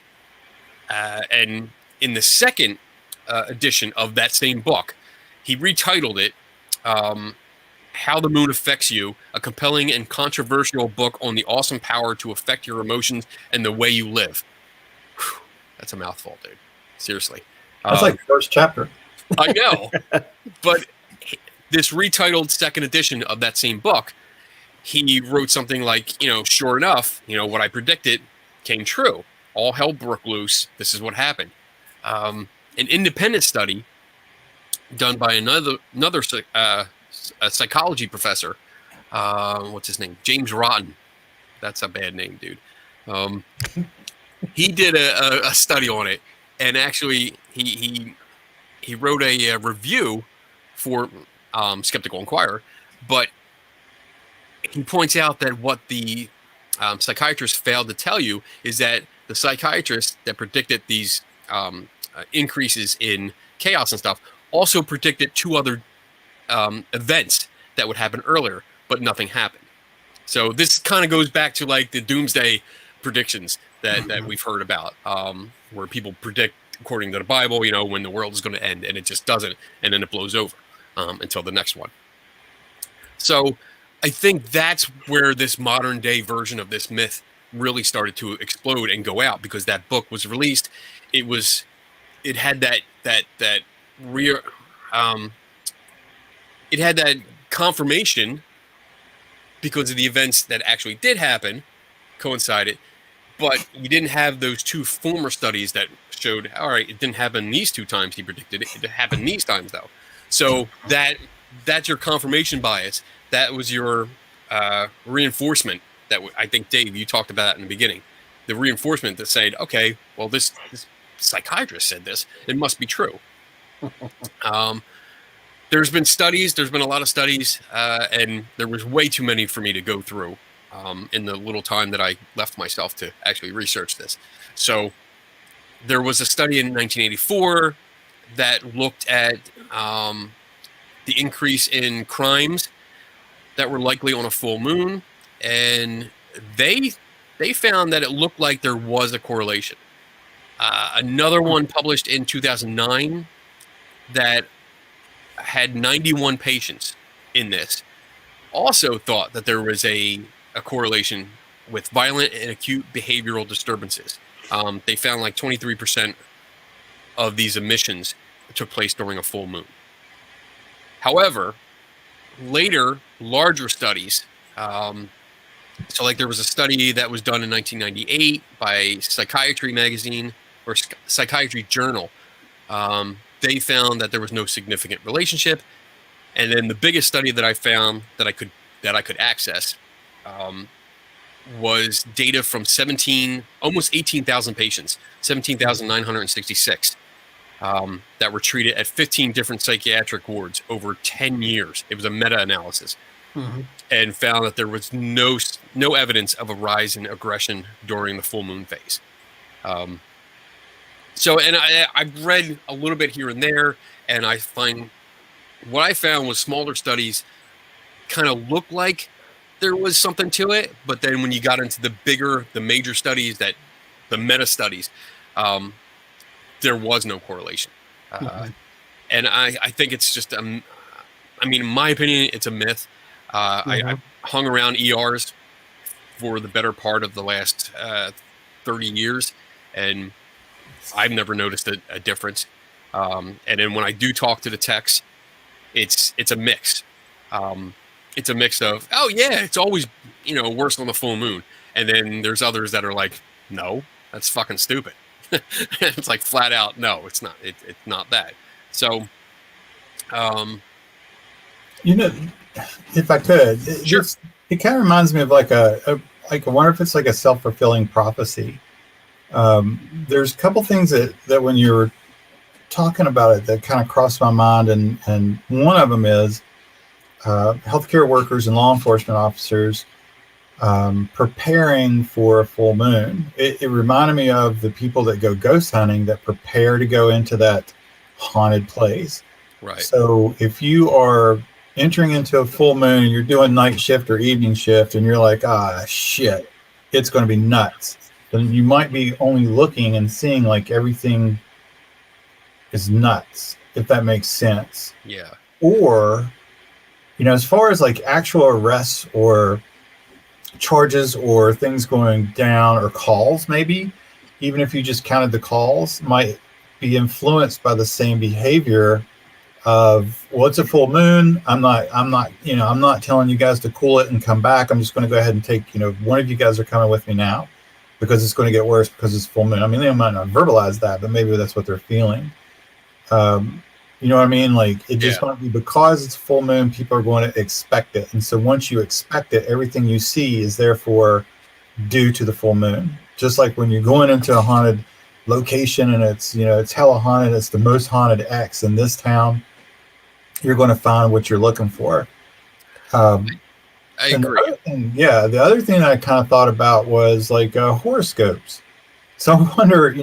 And in the second edition of that same book, he retitled it "How the Moon Affects You: A Compelling and Controversial Book on the Awesome Power to Affect Your Emotions and the Way You Live." Whew, that's a mouthful, dude. Seriously. That's like the first chapter. I know, but this retitled second edition of that same book, he wrote something like, sure enough, what I predicted came true. All hell broke loose. This is what happened. An independent study done by another a psychology professor, what's his name? James Rotten. That's a bad name, dude. He did a study on it, and actually he wrote a review for Skeptical Inquirer, but he points out that what the psychiatrists failed to tell you is that the psychiatrists that predicted these increases in chaos and stuff also predicted two other events that would happen earlier, but nothing happened. So this kind of goes back to like the doomsday predictions that we've heard about, where people predict, according to the Bible, when the world is going to end, and it just doesn't, and then it blows over until the next one. So I think that's where this modern day version of this myth really started to explode and go out, because that book was released. It had that confirmation because of the events that actually did happen, coincided. But you didn't have those two former studies that showed, all right, it didn't happen these two times he predicted it. It happened these times, though. So that's your confirmation bias. That was your reinforcement that I think, Dave, you talked about in the beginning. The reinforcement that said, okay, well, this psychiatrist said this. It must be true. There's been a lot of studies, and there was way too many for me to go through in the little time that I left myself to actually research this. So there was a study in 1984 that looked at the increase in crimes that were likely on a full moon, and they found that it looked like there was a correlation. Another one published in 2009 that had 91 patients in this also thought that there was a correlation with violent and acute behavioral disturbances. They found like 23% of these emissions took place during a full moon. However, later, larger studies, so like there was a study that was done in 1998 by Psychiatry Magazine or Psychiatry Journal. They found that there was no significant relationship. And then the biggest study that I found that I could access was data from almost 18,000 patients, 17,966, that were treated at 15 different psychiatric wards over 10 years. It was a meta-analysis, and found that there was no evidence of a rise in aggression during the full moon phase. So, and I've read a little bit here and there, and I find what I found was smaller studies kind of looked like there was something to it, but then when you got into the major studies, the meta studies, there was no correlation. And I think it's just, I mean, in my opinion, it's a myth. I hung around ERs for the better part of the last 30 years, and I've never noticed a difference. And then when I do talk to the techs, it's a mix. It's a mix of, oh yeah, it's always, worse on the full moon. And then there's others that are like, no, that's fucking stupid. It's like flat out, no, it's not. It's not that. So, if I could, sure. It kind of reminds me of like I wonder if it's like a self-fulfilling prophecy. There's a couple things that when you're talking about it that kind of crossed my mind, and one of them is healthcare workers and law enforcement officers preparing for a full moon. It reminded me of the people that go ghost hunting that prepare to go into that haunted place. Right. So if you are entering into a full moon, you're doing night shift or evening shift, and you're like, shit, it's going to be nuts. Then you might be only looking and seeing like everything is nuts, if that makes sense. Yeah. Or, as far as like actual arrests or charges or things going down or calls, maybe, even if you just counted the calls, might be influenced by the same behavior of, well, it's a full moon. I'm not telling you guys to cool it and come back. I'm just going to go ahead and take, one of you guys are coming with me now because it's going to get worse because it's full moon. I mean, they might not verbalize that, but maybe that's what they're feeling. You know what I mean? Like, it just might be because it's full moon, people are going to expect it. And so once you expect it, everything you see is therefore due to the full moon. Just like when you're going into a haunted location and it's, it's hella haunted, it's the most haunted X in this town, you're going to find what you're looking for. I agree. The other thing I kind of thought about was like horoscopes. So I wonder,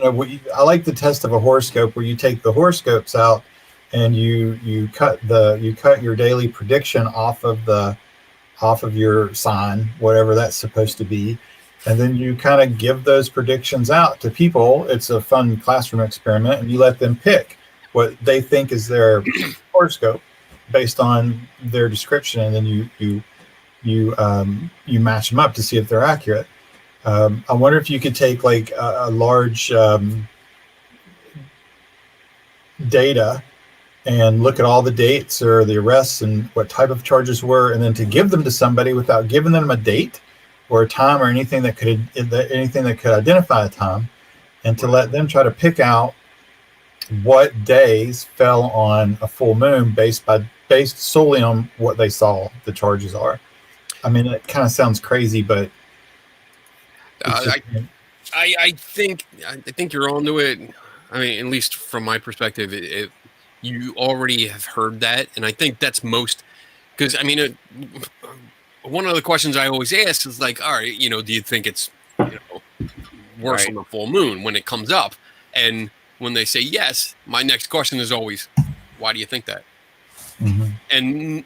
I like the test of a horoscope where you take the horoscopes out and you cut your daily prediction off of your sign, whatever that's supposed to be, and then you kind of give those predictions out to people. It's a fun classroom experiment, and you let them pick what they think is their horoscope based on their description, and then you match them up to see if they're accurate. I wonder if you could take like a large data and look at all the dates or the arrests and what type of charges were, and then to give them to somebody without giving them a date or a time or anything that could identify a time, and to let them try to pick out what days fell on a full moon based solely on what they saw the charges are. I mean, it kind of sounds crazy, but I think you're onto it. I mean, at least from my perspective, you already have heard that, and I think that's most, because I mean, one of the questions I always ask is like, all right, do you think it's worse Right. on the full moon when it comes up? And when they say yes, my next question is always, why do you think that? Mhm. And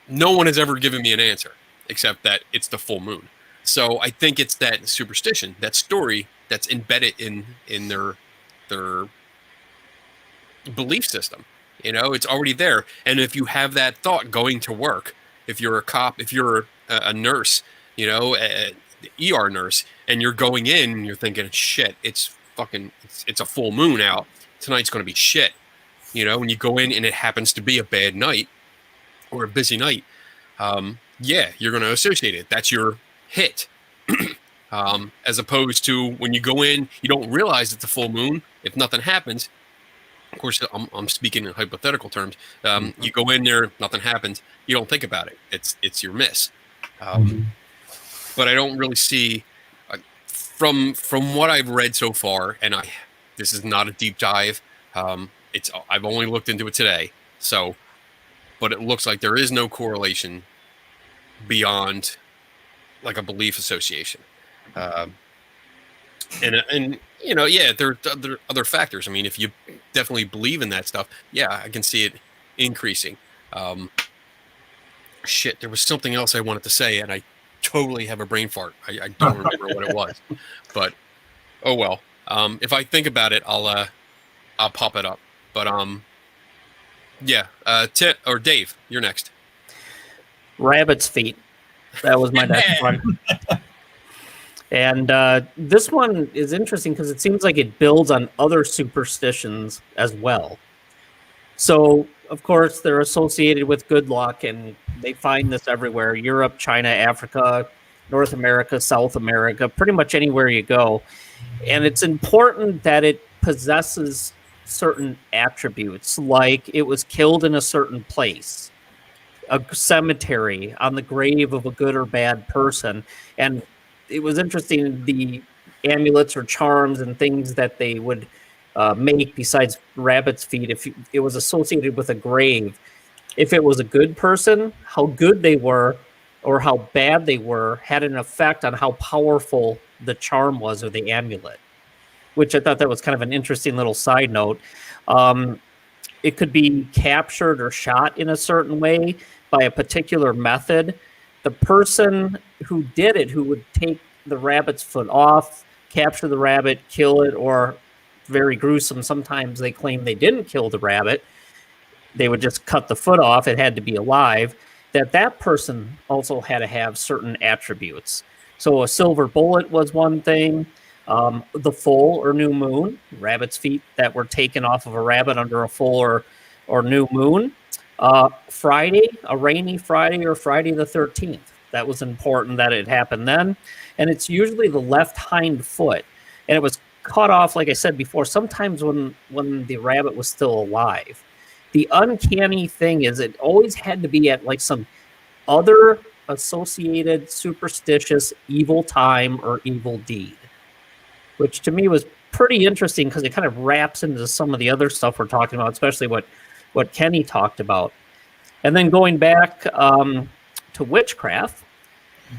no one has ever given me an answer except that it's the full moon. So I think it's that superstition, that story that's embedded in their belief system. It's already there. And if you have that thought going to work, if you're a cop, if you're a nurse, a ER nurse, and you're going in and you're thinking, shit, it's a full moon out. Tonight's going to be shit. When you go in and it happens to be a bad night or a busy night, yeah, you're going to associate it. That's your hit. As opposed to when you go in, you don't realize it's a full moon. If nothing happens, of course, I'm speaking in hypothetical terms. You go in there, nothing happens. You don't think about it. It's your miss. But I don't really see from what I've read so far, and this is not a deep dive. I've only looked into it today, but it looks like there is no correlation beyond like a belief association. And yeah, there are other factors. I mean, if you definitely believe in that stuff, yeah, I can see it increasing. Shit, there was something else I wanted to say, and I totally have a brain fart. I don't remember what it was, but oh well. If I think about it, I'll pop it up. But yeah, or Dave, you're next. Rabbit's feet. That was my next one. And this one is interesting because it seems like it builds on other superstitions as well. So, of course, they're associated with good luck, and they find this everywhere: Europe, China, Africa, North America, South America, pretty much anywhere you go. And it's important that it possesses certain attributes, like it was killed in a certain place, a cemetery, on the grave of a good or bad person. And it was interesting, the amulets or charms and things that they would make besides rabbit's feet, if it was associated with a grave, if it was a good person, how good they were or how bad they were had an effect on how powerful the charm was or the amulet, which I thought that was kind of an interesting little side note. It could be captured or shot in a certain way by a particular method. The person who did it, who would take the rabbit's foot off, capture the rabbit, kill it, or very gruesome, sometimes they claim they didn't kill the rabbit, they would just cut the foot off, it had to be alive, that person also had to have certain attributes. So a silver bullet was one thing, the full or new moon, rabbit's feet that were taken off of a rabbit under a full or new moon. Friday, a rainy Friday or Friday the 13th. That was important that it happened then. And it's usually the left hind foot. And it was cut off, like I said before, sometimes when the rabbit was still alive. The uncanny thing is it always had to be at like some other associated superstitious evil time or evil deed, which to me was pretty interesting because it kind of wraps into some of the other stuff we're talking about, especially what Kenny talked about. And then going back to witchcraft,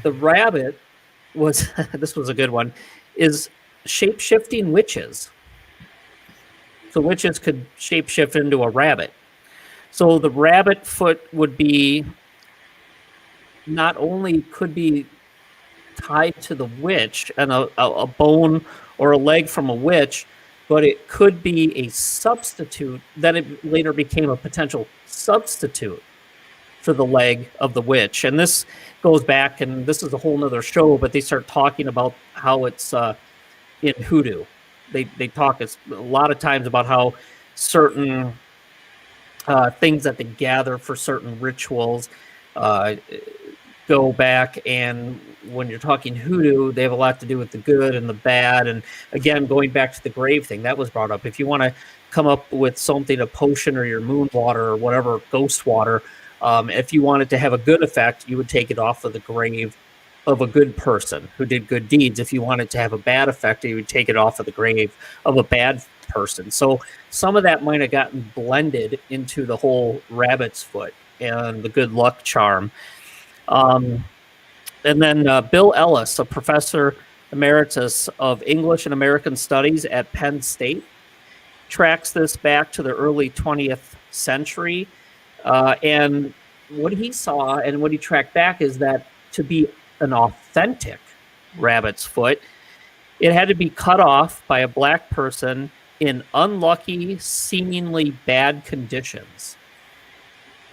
the rabbit was, this was a good one, is shape-shifting witches. So witches could shape-shift into a rabbit. So the rabbit foot would be, not only could be tied to the witch and a bone or a leg from a witch, but it could be a substitute. Then it later became a potential substitute for the leg of the witch. And this goes back, and this is a whole nother show, but they start talking about how it's in hoodoo. They talk a lot of times about how certain things that they gather for certain rituals go back, and when you're talking hoodoo, they have a lot to do with the good and the bad. And again, going back to the grave thing, that was brought up. If you want to come up with something, a potion or your moon water or whatever, ghost water, if you want it to have a good effect, you would take it off of the grave of a good person who did good deeds. If you want it to have a bad effect, you would take it off of the grave of a bad person. So some of that might have gotten blended into the whole rabbit's foot and the good luck charm. And then Bill Ellis, a professor emeritus of English and American Studies at Penn State, tracks this back to the early 20th century. And what he saw and what he tracked back is that to be an authentic rabbit's foot, it had to be cut off by a black person in unlucky, seemingly bad conditions.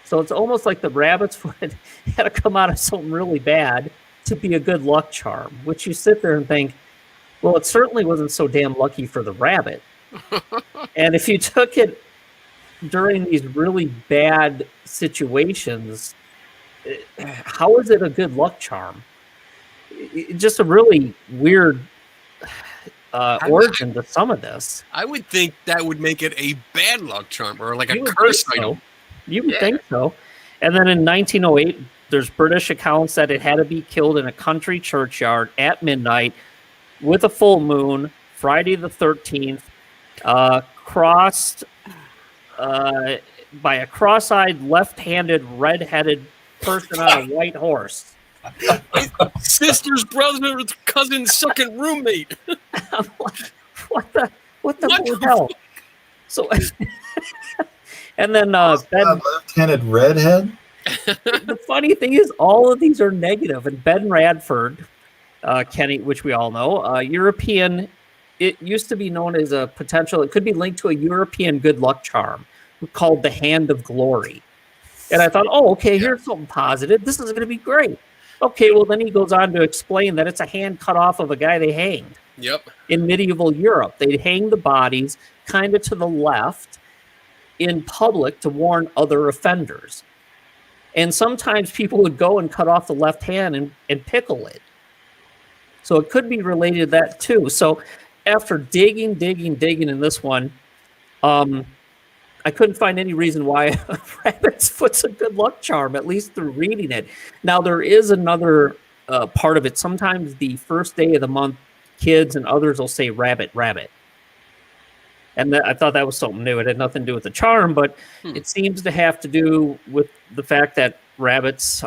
So it's almost like the rabbit's foot had to come out of something really bad to be a good luck charm, which you sit there and think, well, it certainly wasn't so damn lucky for the rabbit. And if you took it during these really bad situations, how is it a good luck charm? Just a really weird origin to some of this. I would think that would make it a bad luck charm or like a curse item. You would think so. And then in 1908, there's British accounts that it had to be killed in a country churchyard at midnight with a full moon, Friday the 13th, crossed by a cross-eyed, left-handed, red-headed person on a white horse. Sister's brother, cousin, second roommate. I'm like, what the hell? So, and then Ben, left-handed redhead. The funny thing is, all of these are negative. And Ben Radford, Kenny, which we all know, European. It used to be known as a potential. It could be linked to a European good luck charm called the Hand of Glory. And I thought, oh, okay, here's something positive. This is going to be great. Okay, well, then he goes on to explain that it's a hand cut off of a guy they hanged. Yep. In medieval Europe, they'd hang the bodies kind of to the left in public to warn other offenders. And sometimes people would go and cut off the left hand and pickle it. So it could be related to that too. So after digging in this one, I couldn't find any reason why a rabbit's foot's a good luck charm, at least through reading it. Now, there is another part of it. Sometimes the first day of the month, kids and others will say rabbit, rabbit. And I thought that was something new. It had nothing to do with the charm, but it seems to have to do with the fact that rabbits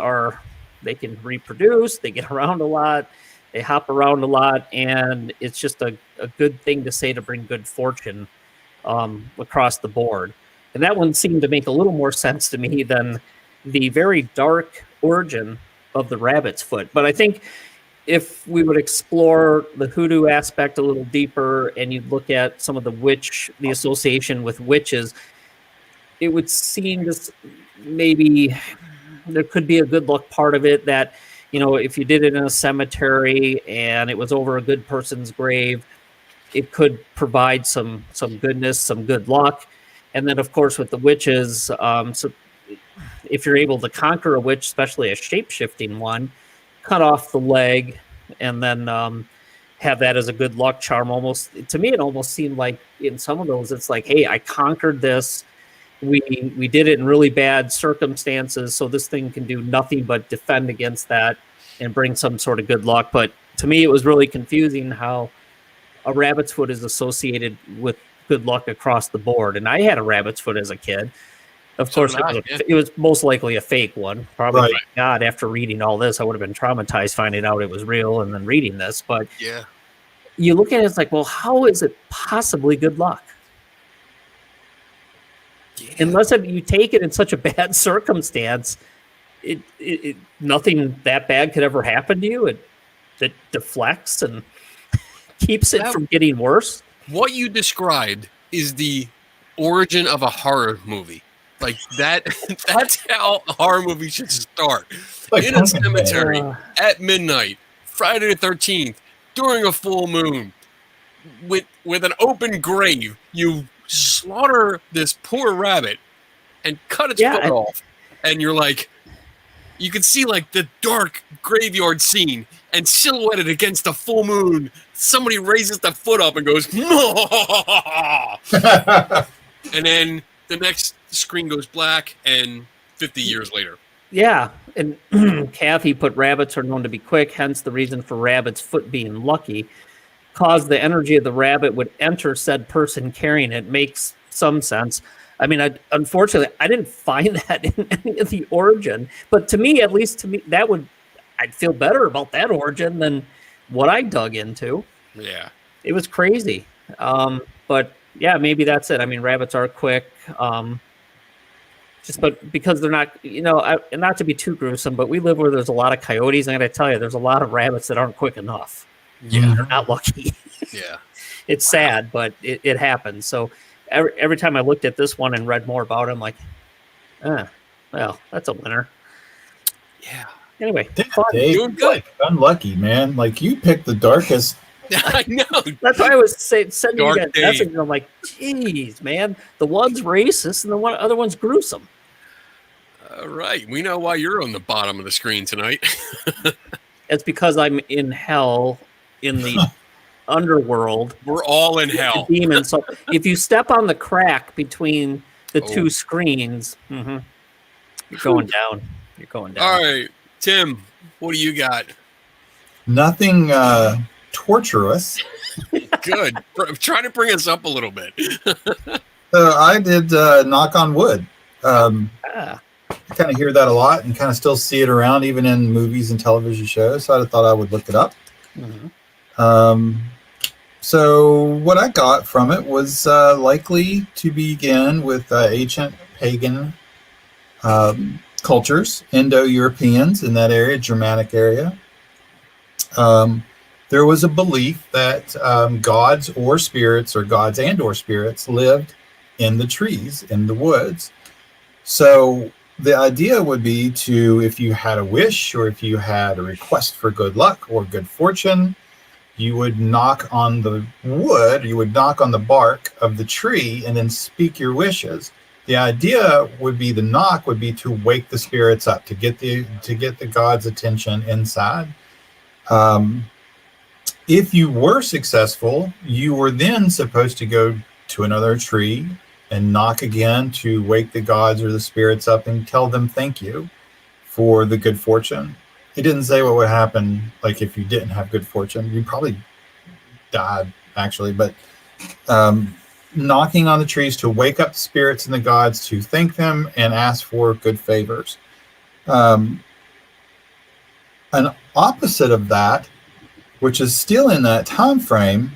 they can reproduce, they get around a lot, they hop around a lot, and it's just a good thing to say to bring good fortune across the board. And that one seemed to make a little more sense to me than the very dark origin of the rabbit's foot. But I think if we would explore the hoodoo aspect a little deeper and you'd look at some of the association with witches, it would seem just maybe there could be a good luck part of it that, if you did it in a cemetery and it was over a good person's grave, it could provide some goodness, some good luck. And then, of course, with the witches, so if you're able to conquer a witch, especially a shape-shifting one, cut off the leg and then have that as a good luck charm. Almost, to me, it almost seemed like in some of those, it's like, hey, I conquered this. We did it in really bad circumstances, so this thing can do nothing but defend against that and bring some sort of good luck. But to me, it was really confusing how a rabbit's foot is associated with good luck across the board. And I had a rabbit's foot as a kid. Of course, it was most likely a fake one. Probably, right. God, after reading all this, I would have been traumatized finding out it was real and then reading this. But you look at it, it's like, well, how is it possibly good luck? Yeah. Unless you take it in such a bad circumstance, it nothing that bad could ever happen to you. It deflects and keeps it from getting worse. What you described is the origin of a horror movie. Like that's how a horror movie should start. In a cemetery at midnight, Friday the 13th, during a full moon, with an open grave, you slaughter this poor rabbit and cut its foot off. And you're like, you can see like the dark graveyard scene, and silhouetted against the full moon, somebody raises the foot up and goes, and then the next screen goes black, and 50 years later. Yeah, and Kathy put rabbits are known to be quick, hence the reason for rabbit's foot being lucky. Cause the energy of the rabbit would enter said person carrying it. Makes some sense. I mean, unfortunately, I didn't find that in any of the origin. But to me, at least to me, I'd feel better about that origin than what I dug into. Yeah. It was crazy. But yeah, maybe that's it. I mean, rabbits are quick. But because they're not, and not to be too gruesome, but we live where there's a lot of coyotes. I'm going to tell you, there's a lot of rabbits that aren't quick enough. Yeah. They're not lucky. Yeah. It's sad, but it happens. So every time I looked at this one and read more about it, I'm like, well, that's a winner. Yeah. Anyway, Damn, fun. Dave, Doing you're good. like unlucky, man. Like you picked the darkest. I know. That's why I was sending you Dark guys Dave. messages. I'm like, geez, man, the one's racist and the other one's gruesome. All right. We know why you're on the bottom of the screen tonight. It's because I'm in hell in the underworld. We're all in with the hell. demons. So if you step on the crack between the Oh. two screens, you're going down. You're going down. All right. Tim, what do you got? Nothing torturous. Good. Try to bring us up a little bit. So I did knock on wood. Ah, I kind of hear that a lot and kind of still see it around even in movies and television shows. So I thought I would look it up. mhm. So what I got from it was likely to begin with ancient pagan cultures, Indo-Europeans in that area, Germanic area. There was a belief that gods or spirits, or gods and or spirits, lived in the trees, in the woods. So the idea would be to, if you had a wish or if you had a request for good luck or good fortune, you would knock on the wood, you would knock on the bark of the tree and then speak your wishes. The idea would be, the knock would be to wake the spirits up, to get the god's attention inside. If you were successful, you were then supposed to go to another tree and knock again to wake the gods or the spirits up and tell them thank you for the good fortune. It didn't say what would happen, like if you didn't have good fortune. You probably died, actually, but knocking on the trees to wake up the spirits and the gods, to thank them and ask for good favors. An opposite of that, which is still in that time frame,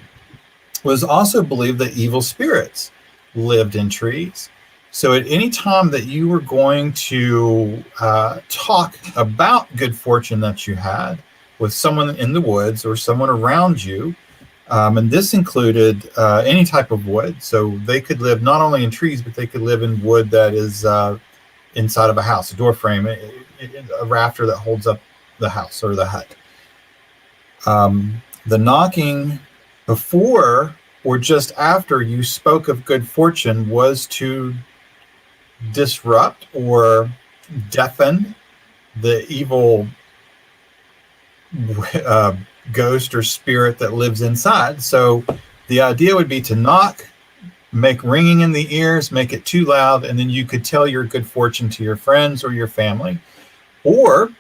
was also believed that evil spirits lived in trees. So at any time that you were going to talk about good fortune that you had with someone in the woods or someone around you, and this included any type of wood. So they could live not only in trees, but they could live in wood that is inside of a house, a door frame, a rafter that holds up the house or the hut. The knocking before or just after you spoke of good fortune was to disrupt or deafen the evil ghost or spirit that lives inside. So the idea would be to knock, make ringing in the ears, make it too loud, and then you could tell your good fortune to your friends or your family. Or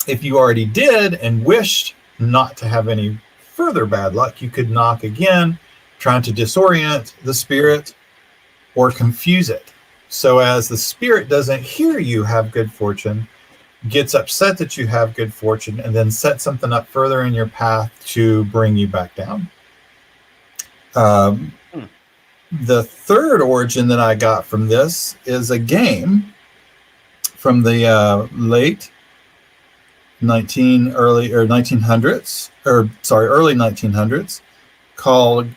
if you already did and wished not to have any further bad luck, you could knock again, trying to disorient the spirit or confuse it. So as the spirit doesn't hear you have good fortune, gets upset that you have good fortune, and then sets something up further in your path to bring you back down. The third origin that I got from this is a game from the early 1900s called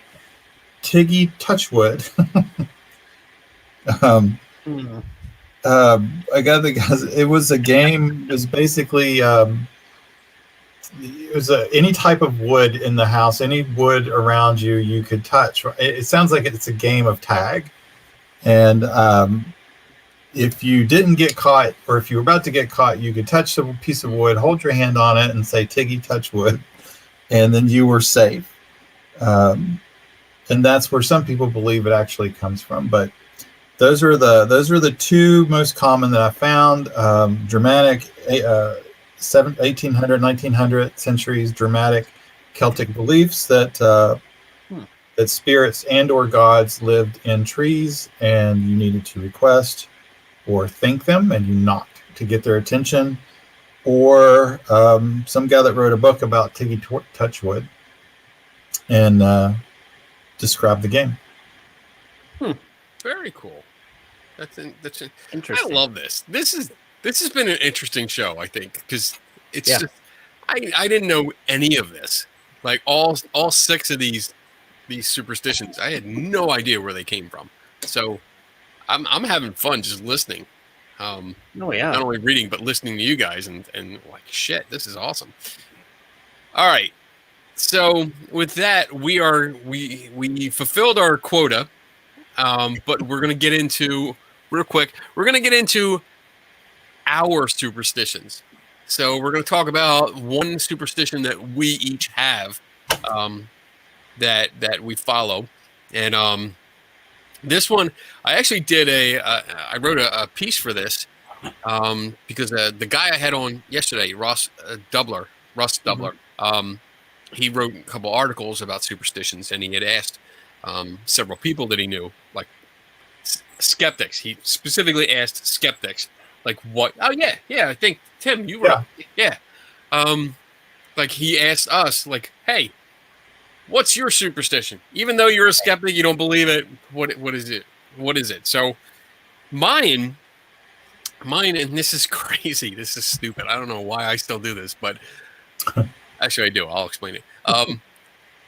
Tiggy Touchwood. I got the guys. It was a game. It was basically it was any type of wood in the house, any wood around you, you could touch. It sounds like it's a game of tag, and if you didn't get caught, or if you were about to get caught, you could touch a piece of wood, hold your hand on it, and say "Tiggy Touchwood," and then you were safe. And that's where some people believe it actually comes from, but. Those are the two most common that I found. Germanic, 1800, 1900 centuries, Germanic Celtic beliefs that that spirits and or gods lived in trees, and you needed to request or thank them, and you knocked to get their attention. Or some guy that wrote a book about Tiggy Touchwood and described the game. Very cool. That's I Interesting. love this. This has been an interesting show, I think, because it's Yeah. just I didn't know any of this. Like all 6 of these superstitions, I had no idea where they came from. So I'm having fun just listening. Oh yeah. Not only reading but listening to you guys and like shit, this is awesome. All right. So with that, we fulfilled our quota. But we're gonna get into real quick. We're gonna get into our superstitions. So we're gonna talk about one superstition that we each have, that we follow, and this one I actually did I wrote a piece for this, because the guy I had on yesterday, Russ Dubler, he wrote a couple articles about superstitions, and he had asked several people that he knew, like skeptics. He specifically asked skeptics, like, what? Oh yeah, I think Tim, you were, yeah. Like he asked us, like, hey, what's your superstition? Even though you're a skeptic, you don't believe it. What is it? What is it? So mine, and this is crazy. This is stupid. I don't know why I still do this, but actually I do. I'll explain it.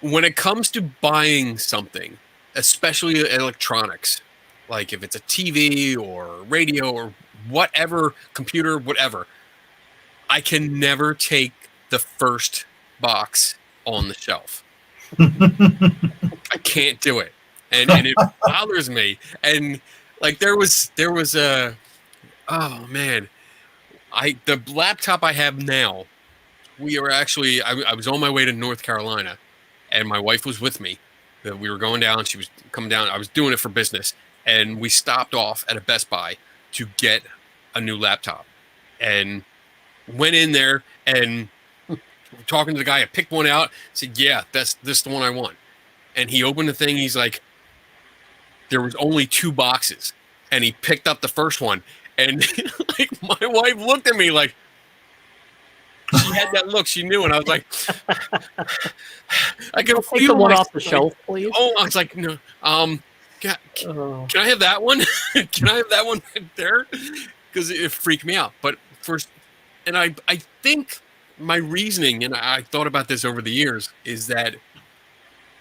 When it comes to buying something, especially electronics, like if it's a TV or radio or whatever, computer, whatever, I can never take the first box on the shelf. I can't do it. And it bothers me. And like there was a, oh man, the laptop I have now, we were actually, I was on my way to North Carolina, and my wife was with me. We were going down. She was coming down. I was doing it for business. And we stopped off at a Best Buy to get a new laptop. And went in there and talking to the guy. I picked one out. Said, yeah, this is the one I want. And he opened the thing. He's like, there was only 2 boxes. And he picked up the first one. And like my wife looked at me like, she had that look. She knew, and I was like, I can Take the one off the shelf, please. Oh, I was like, no. Can I have that one? Can I have that one right there? Because it freaked me out. But first, and I think my reasoning, and I thought about this over the years, is that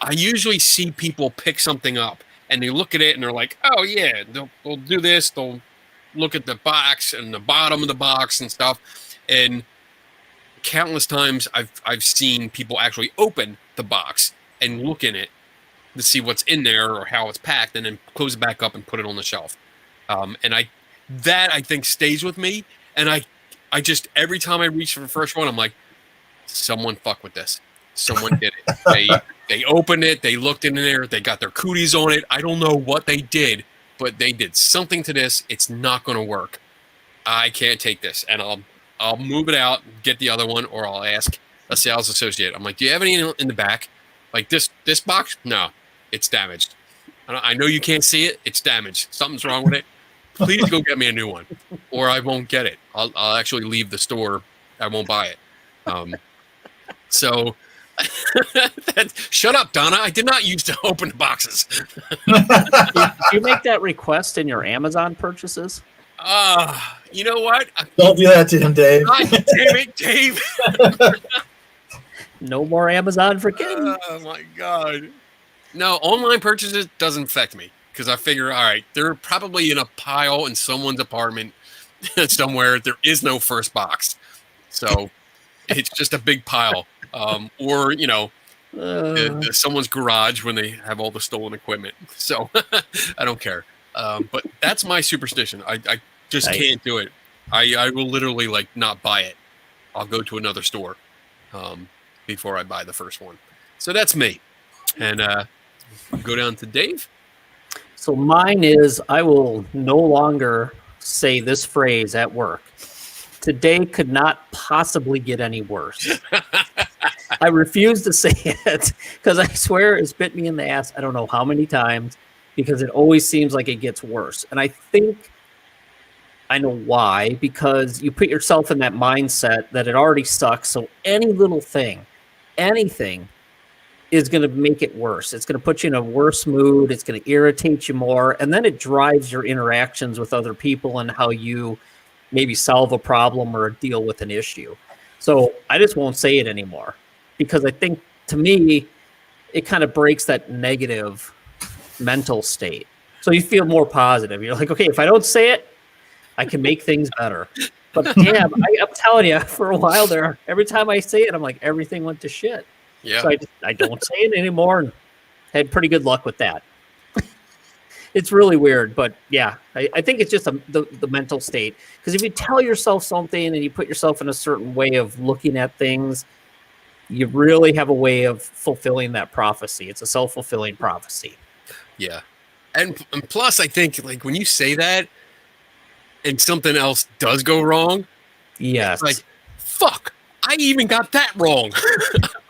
I usually see people pick something up and they look at it and they're like, oh yeah, they'll do this. They'll look at the box and the bottom of the box and stuff. And countless times I've seen people actually open the box and look in it to see what's in there or how it's packed, and then close it back up and put it on the shelf. And I think stays with me. And I just, every time I reach for the first one, I'm like, someone fuck with this. Someone did it. They opened it. They looked in there. They got their cooties on it. I don't know what they did, but they did something to this. It's not going to work. I can't take this. And I'll move it out, get the other one, or I'll ask a sales associate. I'm like, do you have any in the back? Like this box? No, it's damaged. I know you can't see it. It's damaged. Something's wrong with it. Please go get me a new one, or I won't get it. I'll actually leave the store. I won't buy it. So shut up, Donna. I did not use to open the boxes. Did you make that request in your Amazon purchases? You know what? Don't do that to him, Dave. God damn it, Dave. No more Amazon for kids. Oh my God. No, online purchases doesn't affect me because I figure, all right, they're probably in a pile in someone's apartment somewhere. There is no first box. So it's just a big pile. Or, someone's garage when they have all the stolen equipment. So I don't care. But that's my superstition. I just can't do it. I will literally not buy it. I'll go to another store before I buy the first one. So that's me. And go down to Dave. So mine is, I will no longer say this phrase at work. Today could not possibly get any worse. I refuse to say it because I swear it's bit me in the ass. I don't know how many times because it always seems like it gets worse. And I think I know why, because you put yourself in that mindset that it already sucks. So any little thing, anything is going to make it worse. It's going to put you in a worse mood. It's going to irritate you more. And then it drives your interactions with other people and how you maybe solve a problem or deal with an issue. So I just won't say it anymore because I think to me, it kind of breaks that negative mental state. So you feel more positive. You're like, okay, if I don't say it, I can make things better. But damn, I'm telling you, for a while there, every time I say it, I'm like, everything went to shit. Yeah. So I don't say it anymore and had pretty good luck with that. It's really weird, but yeah, I think it's just the mental state. Because if you tell yourself something and you put yourself in a certain way of looking at things, you really have a way of fulfilling that prophecy. It's a self-fulfilling prophecy. Yeah. And plus, I think like when you say that and something else does go wrong, Yes. it's like, fuck, I even got that wrong.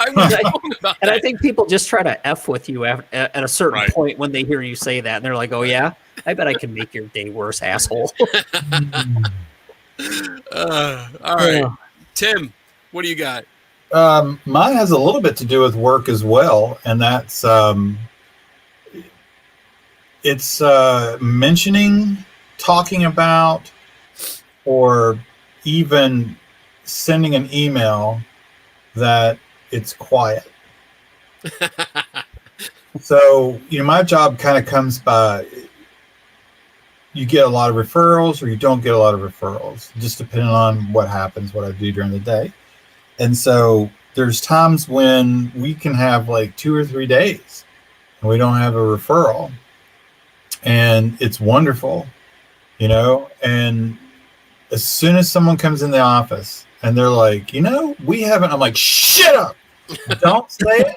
I was wrong about And that. I think people just try to F with you at a certain Right. point when they hear you say that. And they're like, oh, yeah, I bet I can make your day worse, asshole. All right. Yeah. Tim, what do you got? Mine has a little bit to do with work as well, and that's it's mentioning, talking about, or even sending an email that it's quiet. So, my job kind of comes by, you get a lot of referrals or you don't get a lot of referrals, just depending on what happens, what I do during the day. And so there's times when we can have like 2 or 3 days and we don't have a referral. And it's wonderful, and as soon as someone comes in the office and they're like, we haven't, I'm like, shut up. Don't say it.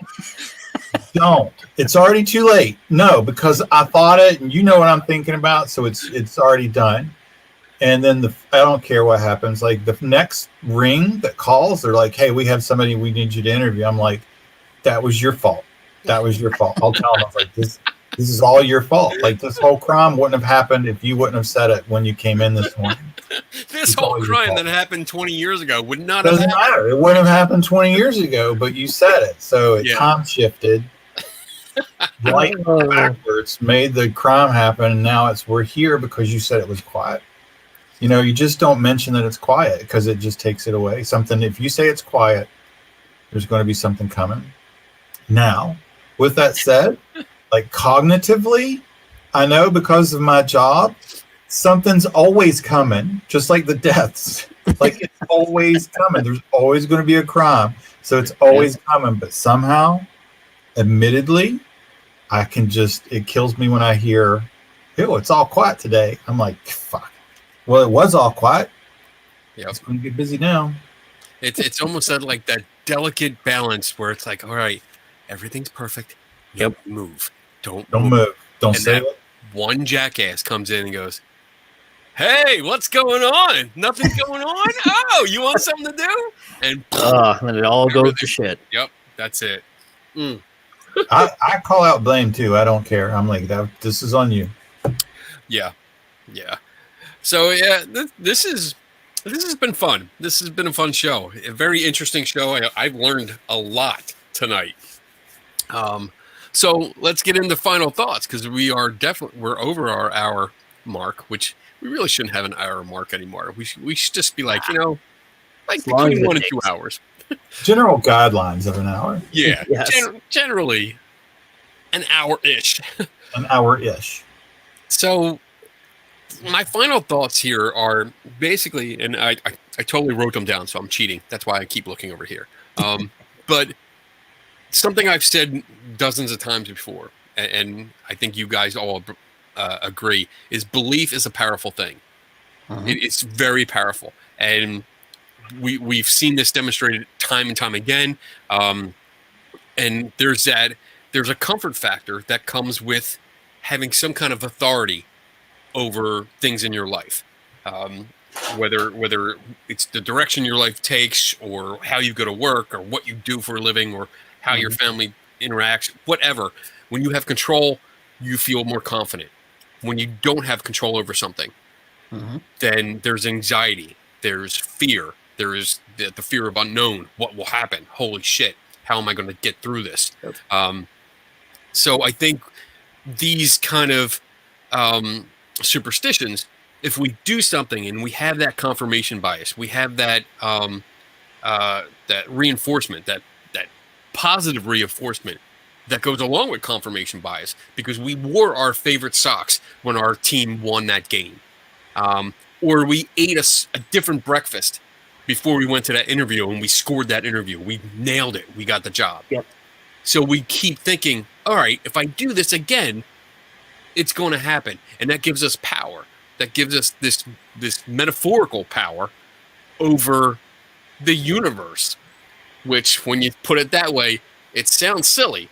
Don't. It's already too late. No, because I thought it and you know what I'm thinking about. So it's already done. And then I don't care what happens. Like the next ring that calls, they're like, hey, we have somebody we need you to interview. I'm like, that was your fault. That was your fault. I'll tell them, I was like, this is all your fault. Like this whole crime wouldn't have happened if you wouldn't have said it when you came in this morning. This whole crime that happened 20 years ago would not Doesn't have happened. matter. It wouldn't have happened 20 years ago, but you said it. So it time shifted. Light backwards made the crime happen, and now we're here because you said it was quiet. You just don't mention that it's quiet because it just takes it away. Something, if you say it's quiet, there's going to be something coming. Now, with that said, like cognitively, I know because of my job, something's always coming, just like the deaths. Like it's always coming. There's always going to be a crime. So it's always coming. But somehow, admittedly, it kills me when I hear, ew, it's all quiet today. I'm like, fuck. Well, it was all quiet. Yep. It's going to get busy now. It's almost like that delicate balance where it's like, all right, everything's perfect. Yep. Move. Don't move. Don't and say that it. One jackass comes in and goes, hey, what's going on? Nothing's going on? Oh, you want something to do? And then it all goes to shit. Yep, that's it. I call out blame too. I don't care. I'm like, this is on you. Yeah. So yeah, this has been fun. This has been a fun show. A very interesting show. I've learned a lot tonight. So let's get into final thoughts because we're over our hour mark, which we really shouldn't have an hour mark anymore. We should just be like, like between 1 and 2 hours. General guidelines of an hour. Yeah, Yes. generally an hour-ish. An hour-ish. So my final thoughts here are basically, and I totally wrote them down, so I'm cheating. That's why I keep looking over here. But something I've said dozens of times before, and I think you guys all agree, is belief is a powerful thing. It's very powerful. And we've seen this demonstrated time and time again. And there's a comfort factor that comes with having some kind of authority over things in your life. whether it's the direction your life takes, or how you go to work, or what you do for a living, or how your family interacts, whatever. When you have control, you feel more confident. When you don't have control over something, then there's anxiety, there's fear, there is the fear of unknown. What will happen? Holy shit! How am I going to get through this? Yep. So I think these kind of superstitions, if we do something and we have that confirmation bias, we have that that reinforcement, that positive reinforcement that goes along with confirmation bias, because we wore our favorite socks when our team won that game, or we ate a different breakfast before we went to that interview and we scored that interview. We nailed it. We got the job. Yep. So we keep thinking, all right, if I do this again, it's going to happen. And that gives us power. That gives us this metaphorical power over the universe, which, when you put it that way, it sounds silly.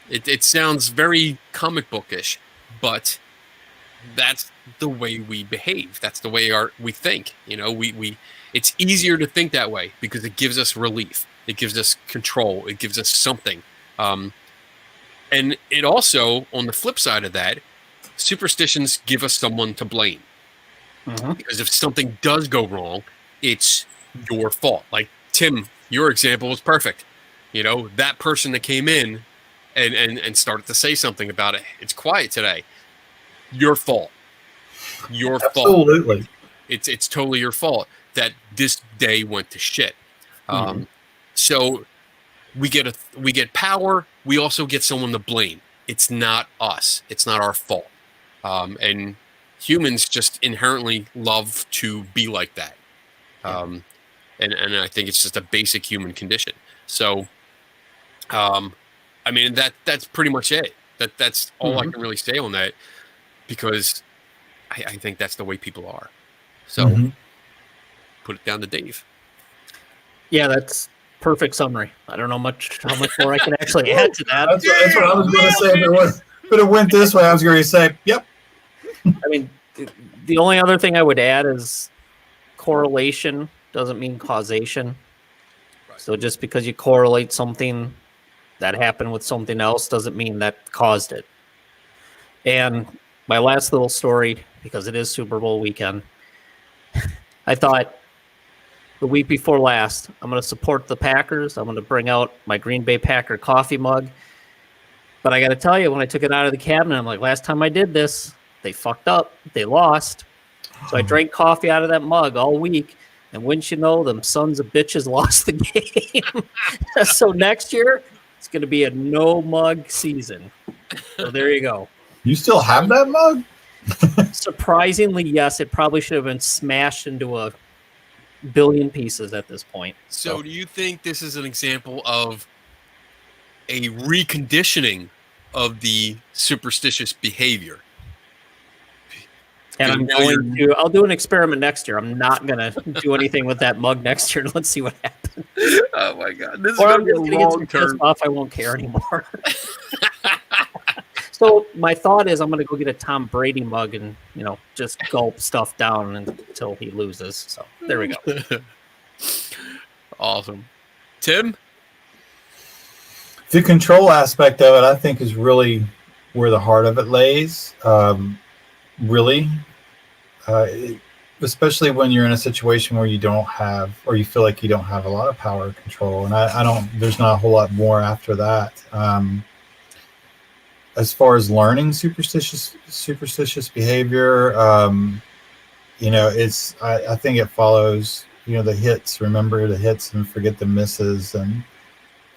It sounds very comic bookish, but that's the way we behave. That's the way we think. You know, we it's easier to think that way because it gives us relief. It gives us control. It gives us something. And it also, on the flip side of that, superstitions give us someone to blame. Because if something does go wrong, it's your fault. Like, Tim, your example was perfect. You know, that person that came in and started to say something about it, it's quiet today. Your fault. Your fault. Absolutely. It's totally your fault that this day went to shit. So we get power. We also get someone to blame. It's not us. It's not our fault. And humans just inherently love to be like that. And I think it's just a basic human condition. So, I mean, that's pretty much it. That's all I can really say on that, because I think that's the way people are. So put it down to Dave. Yeah, that's perfect summary. I don't know how much more I can actually add to that. That's what I was going to say. If it went this way, I was going to say, yep. I mean, the only other thing I would add is correlation doesn't mean causation. Right. So just because you correlate something that happened with something else doesn't mean that caused it. And my last little story, because it is Super Bowl weekend, I thought the week before last, I'm going to support the Packers. I'm going to bring out my Green Bay Packer coffee mug. But I got to tell you, when I took it out of the cabinet, I'm like, last time I did this, they fucked up. They lost. So I drank coffee out of that mug all week. And wouldn't you know, them sons of bitches lost the game. So next year, it's going to be a no mug season. So there you go. You still have that mug? Surprisingly, yes. It probably should have been smashed into a billion pieces at this point. So do you think this is an example of a reconditioning of the superstitious behavior? And I'll do an experiment next year. I'm not going to do anything with that mug next year. Let's see what happens. Oh my God. This is Or I'm going just to going be to a get long so pissed term. off I won't care anymore. So my thought is I'm going to go get a Tom Brady mug and, just gulp stuff down until he loses. So there we go. Awesome. Tim? The control aspect of it, I think, is really where the heart of it lays. Really, especially when you're in a situation where you don't have, or you feel like you don't have a lot of power or control. And I don't, there's not a whole lot more after that. As far as learning superstitious behavior, I think it follows, the hits. Remember the hits and forget the misses,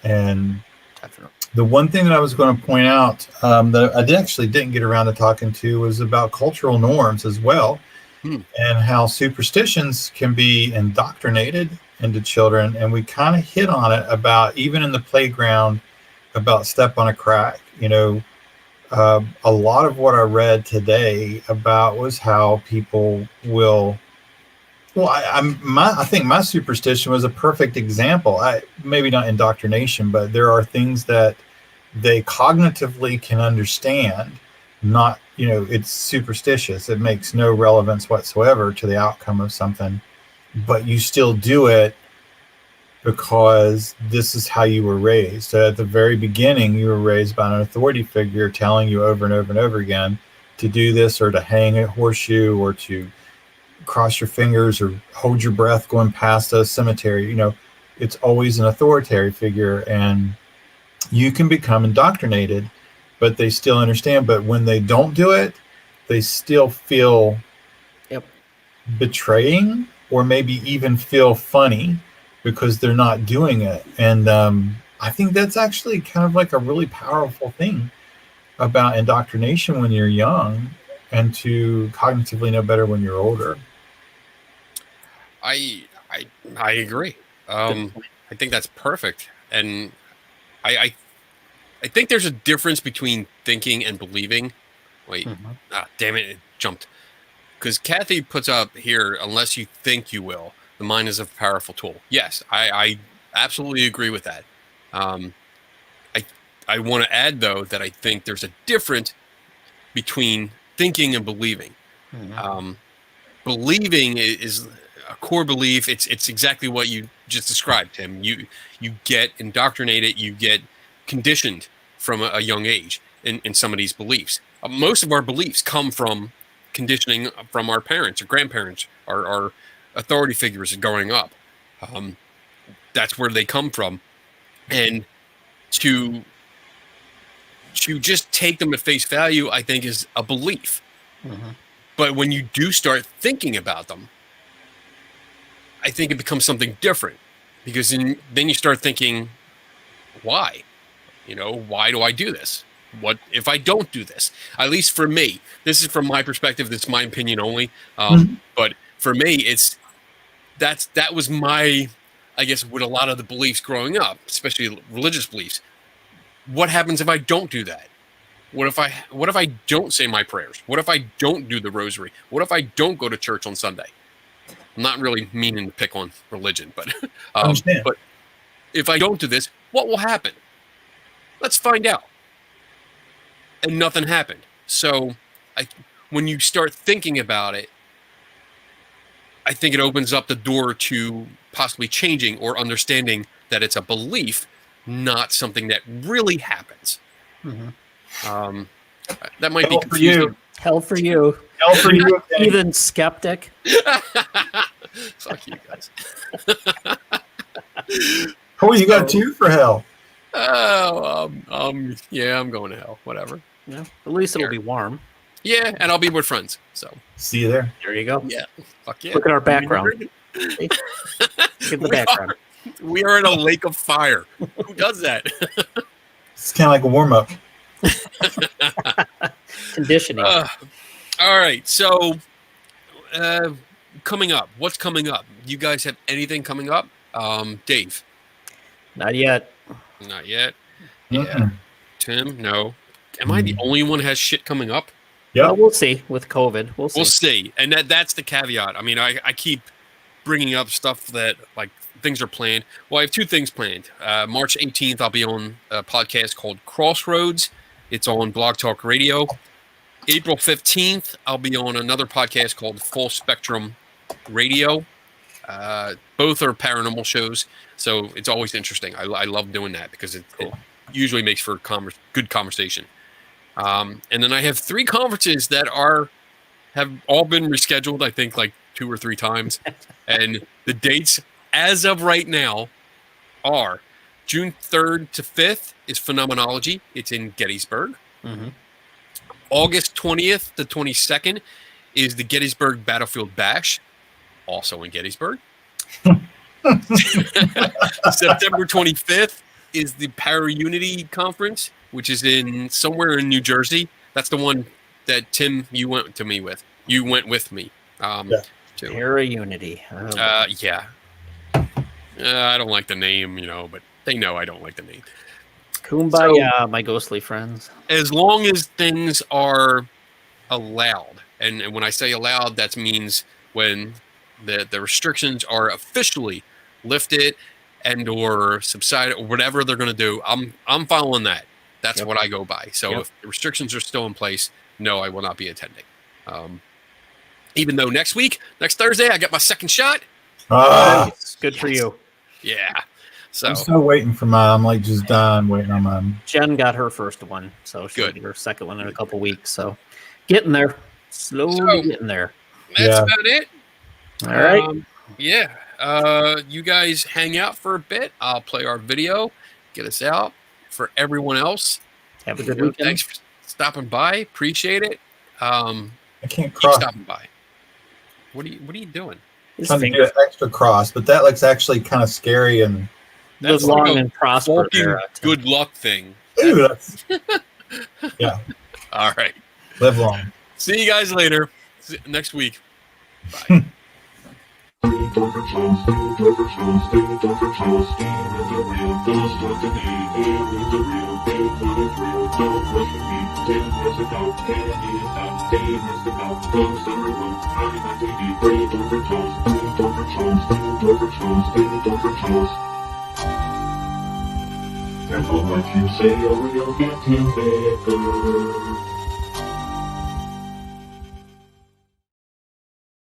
and Definitely. the one thing that I was going to point out that I didn't get around to talking to was about cultural norms as well, and how superstitions can be indoctrinated into children. And we kind of hit on it about, even in the playground, about step on a crack. A lot of what I read today about was how people will. Well, I think my superstition was a perfect example. Maybe not indoctrination, but there are things that they cognitively can understand, not, it's superstitious. It makes no relevance whatsoever to the outcome of something, but you still do it because this is how you were raised. So at the very beginning, you were raised by an authority figure telling you over and over and over again to do this, or to hang a horseshoe, or to cross your fingers, or hold your breath going past a cemetery. It's always an authority figure, and you can become indoctrinated, but they still understand. But when they don't do it, they still feel betraying, or maybe even feel funny because they're not doing it. And I think that's actually kind of like a really powerful thing about indoctrination when you're young, and to cognitively know better when you're older. I agree. I think that's perfect, and I think there's a difference between thinking and believing. Wait, damn it jumped. Because Kathy puts up here, unless you think you will, the mind is a powerful tool. Yes, I absolutely agree with that. I want to add, though, that I think there's a difference between thinking and believing. Believing is a core belief. It's exactly what you just described, Tim. You get indoctrinated, you get conditioned from a young age in some of these beliefs. Most of our beliefs come from conditioning from our parents or grandparents, our authority figures growing up. That's where they come from. And to just take them at face value, I think, is a belief. But when you do start thinking about them, I think it becomes something different, because then you start thinking, why? Why do I do this? What if I don't do this? At least for me, this is from my perspective. This is my opinion only. But for me, that was my, I guess, with a lot of the beliefs growing up, especially religious beliefs. What happens if I don't do that? What if I don't say my prayers? What if I don't do the rosary? What if I don't go to church on Sunday? I'm not really meaning to pick on religion, but but if I don't do this, what will happen? Let's find out. And nothing happened. So when you start thinking about it, I think it opens up the door to possibly changing or understanding that it's a belief, not something that really happens. That might be confusing. Hell for you. Hell for you. Okay. Even skeptic. Fuck you guys. Oh, you got 2 for hell. Oh, yeah, I'm going to hell. Whatever. Yeah, at least it'll be warm. Yeah, and I'll be with friends. So see you there. There you go. Yeah. Fuck yeah. Look at our background. Look at the background. We are in a lake of fire. Who does that? It's kind of like a warm up. Conditioning. All right. So, coming up. What's coming up? You guys have anything coming up? Dave? Not yet. Not yet. Yeah. Tim? No. Am I the only one who has shit coming up? Yeah. Well, we'll see with COVID. We'll see. And that's the caveat. I mean, I keep bringing up stuff that, like, things are planned. Well, I have 2 things planned. March 18th, I'll be on a podcast called Crossroads. It's on Blog Talk Radio. April 15th, I'll be on another podcast called Full Spectrum Radio. Both are paranormal shows, so it's always interesting. I love doing that because it usually makes for good conversation. And then I have 3 conferences that have all been rescheduled, I think, like 2 or 3 times. And the dates, as of right now, are June 3rd to 5th is Phenomenology. It's in Gettysburg. August 20th to 22nd is the Gettysburg Battlefield Bash, also in Gettysburg. September 25th is the Para Unity Conference, which is somewhere in New Jersey. That's the one that Tim, you went with. You went with me. Para Unity. Yeah. I don't like the name, but they know I don't like the name. Kumbaya, my ghostly friends. As long as things are allowed, and when I say allowed, that means when the restrictions are officially lifted and or subsided or whatever they're going to do, I'm following that. That's what I go by. So if the restrictions are still in place, no, I will not be attending. Even though next Thursday, I get my second shot. Nice. Good for you. Yeah. So I'm still waiting for mine. I'm like just done waiting on mine. Jen got her first one, so she'll Good. get her second one in a couple weeks. So getting there, slowly getting there. that's Yeah. about it. All right. Yeah. You guys hang out for a bit. I'll play our video, get us out. For everyone else, Have a good weekend. thanks for stopping by. Appreciate it. I can't Keep cross. stopping by. What are you doing? His Trying to finger- do an extra cross, but that looks actually kind of scary and That's Live long like a and prosper. fucking There, good luck thing. Ooh, that's, All right. live long. See you guys later. Next week. Three different shows, three different shows, three different shows. Game with the real, those with the name. Game with the real, game with the real. Don't question me. Didn't miss it out, can't eat it out. Didn't miss it out, goes to the room. Running on TV. Three different shows, three different shows, three different shows, three different shows. Careful what you say or you'll get too big.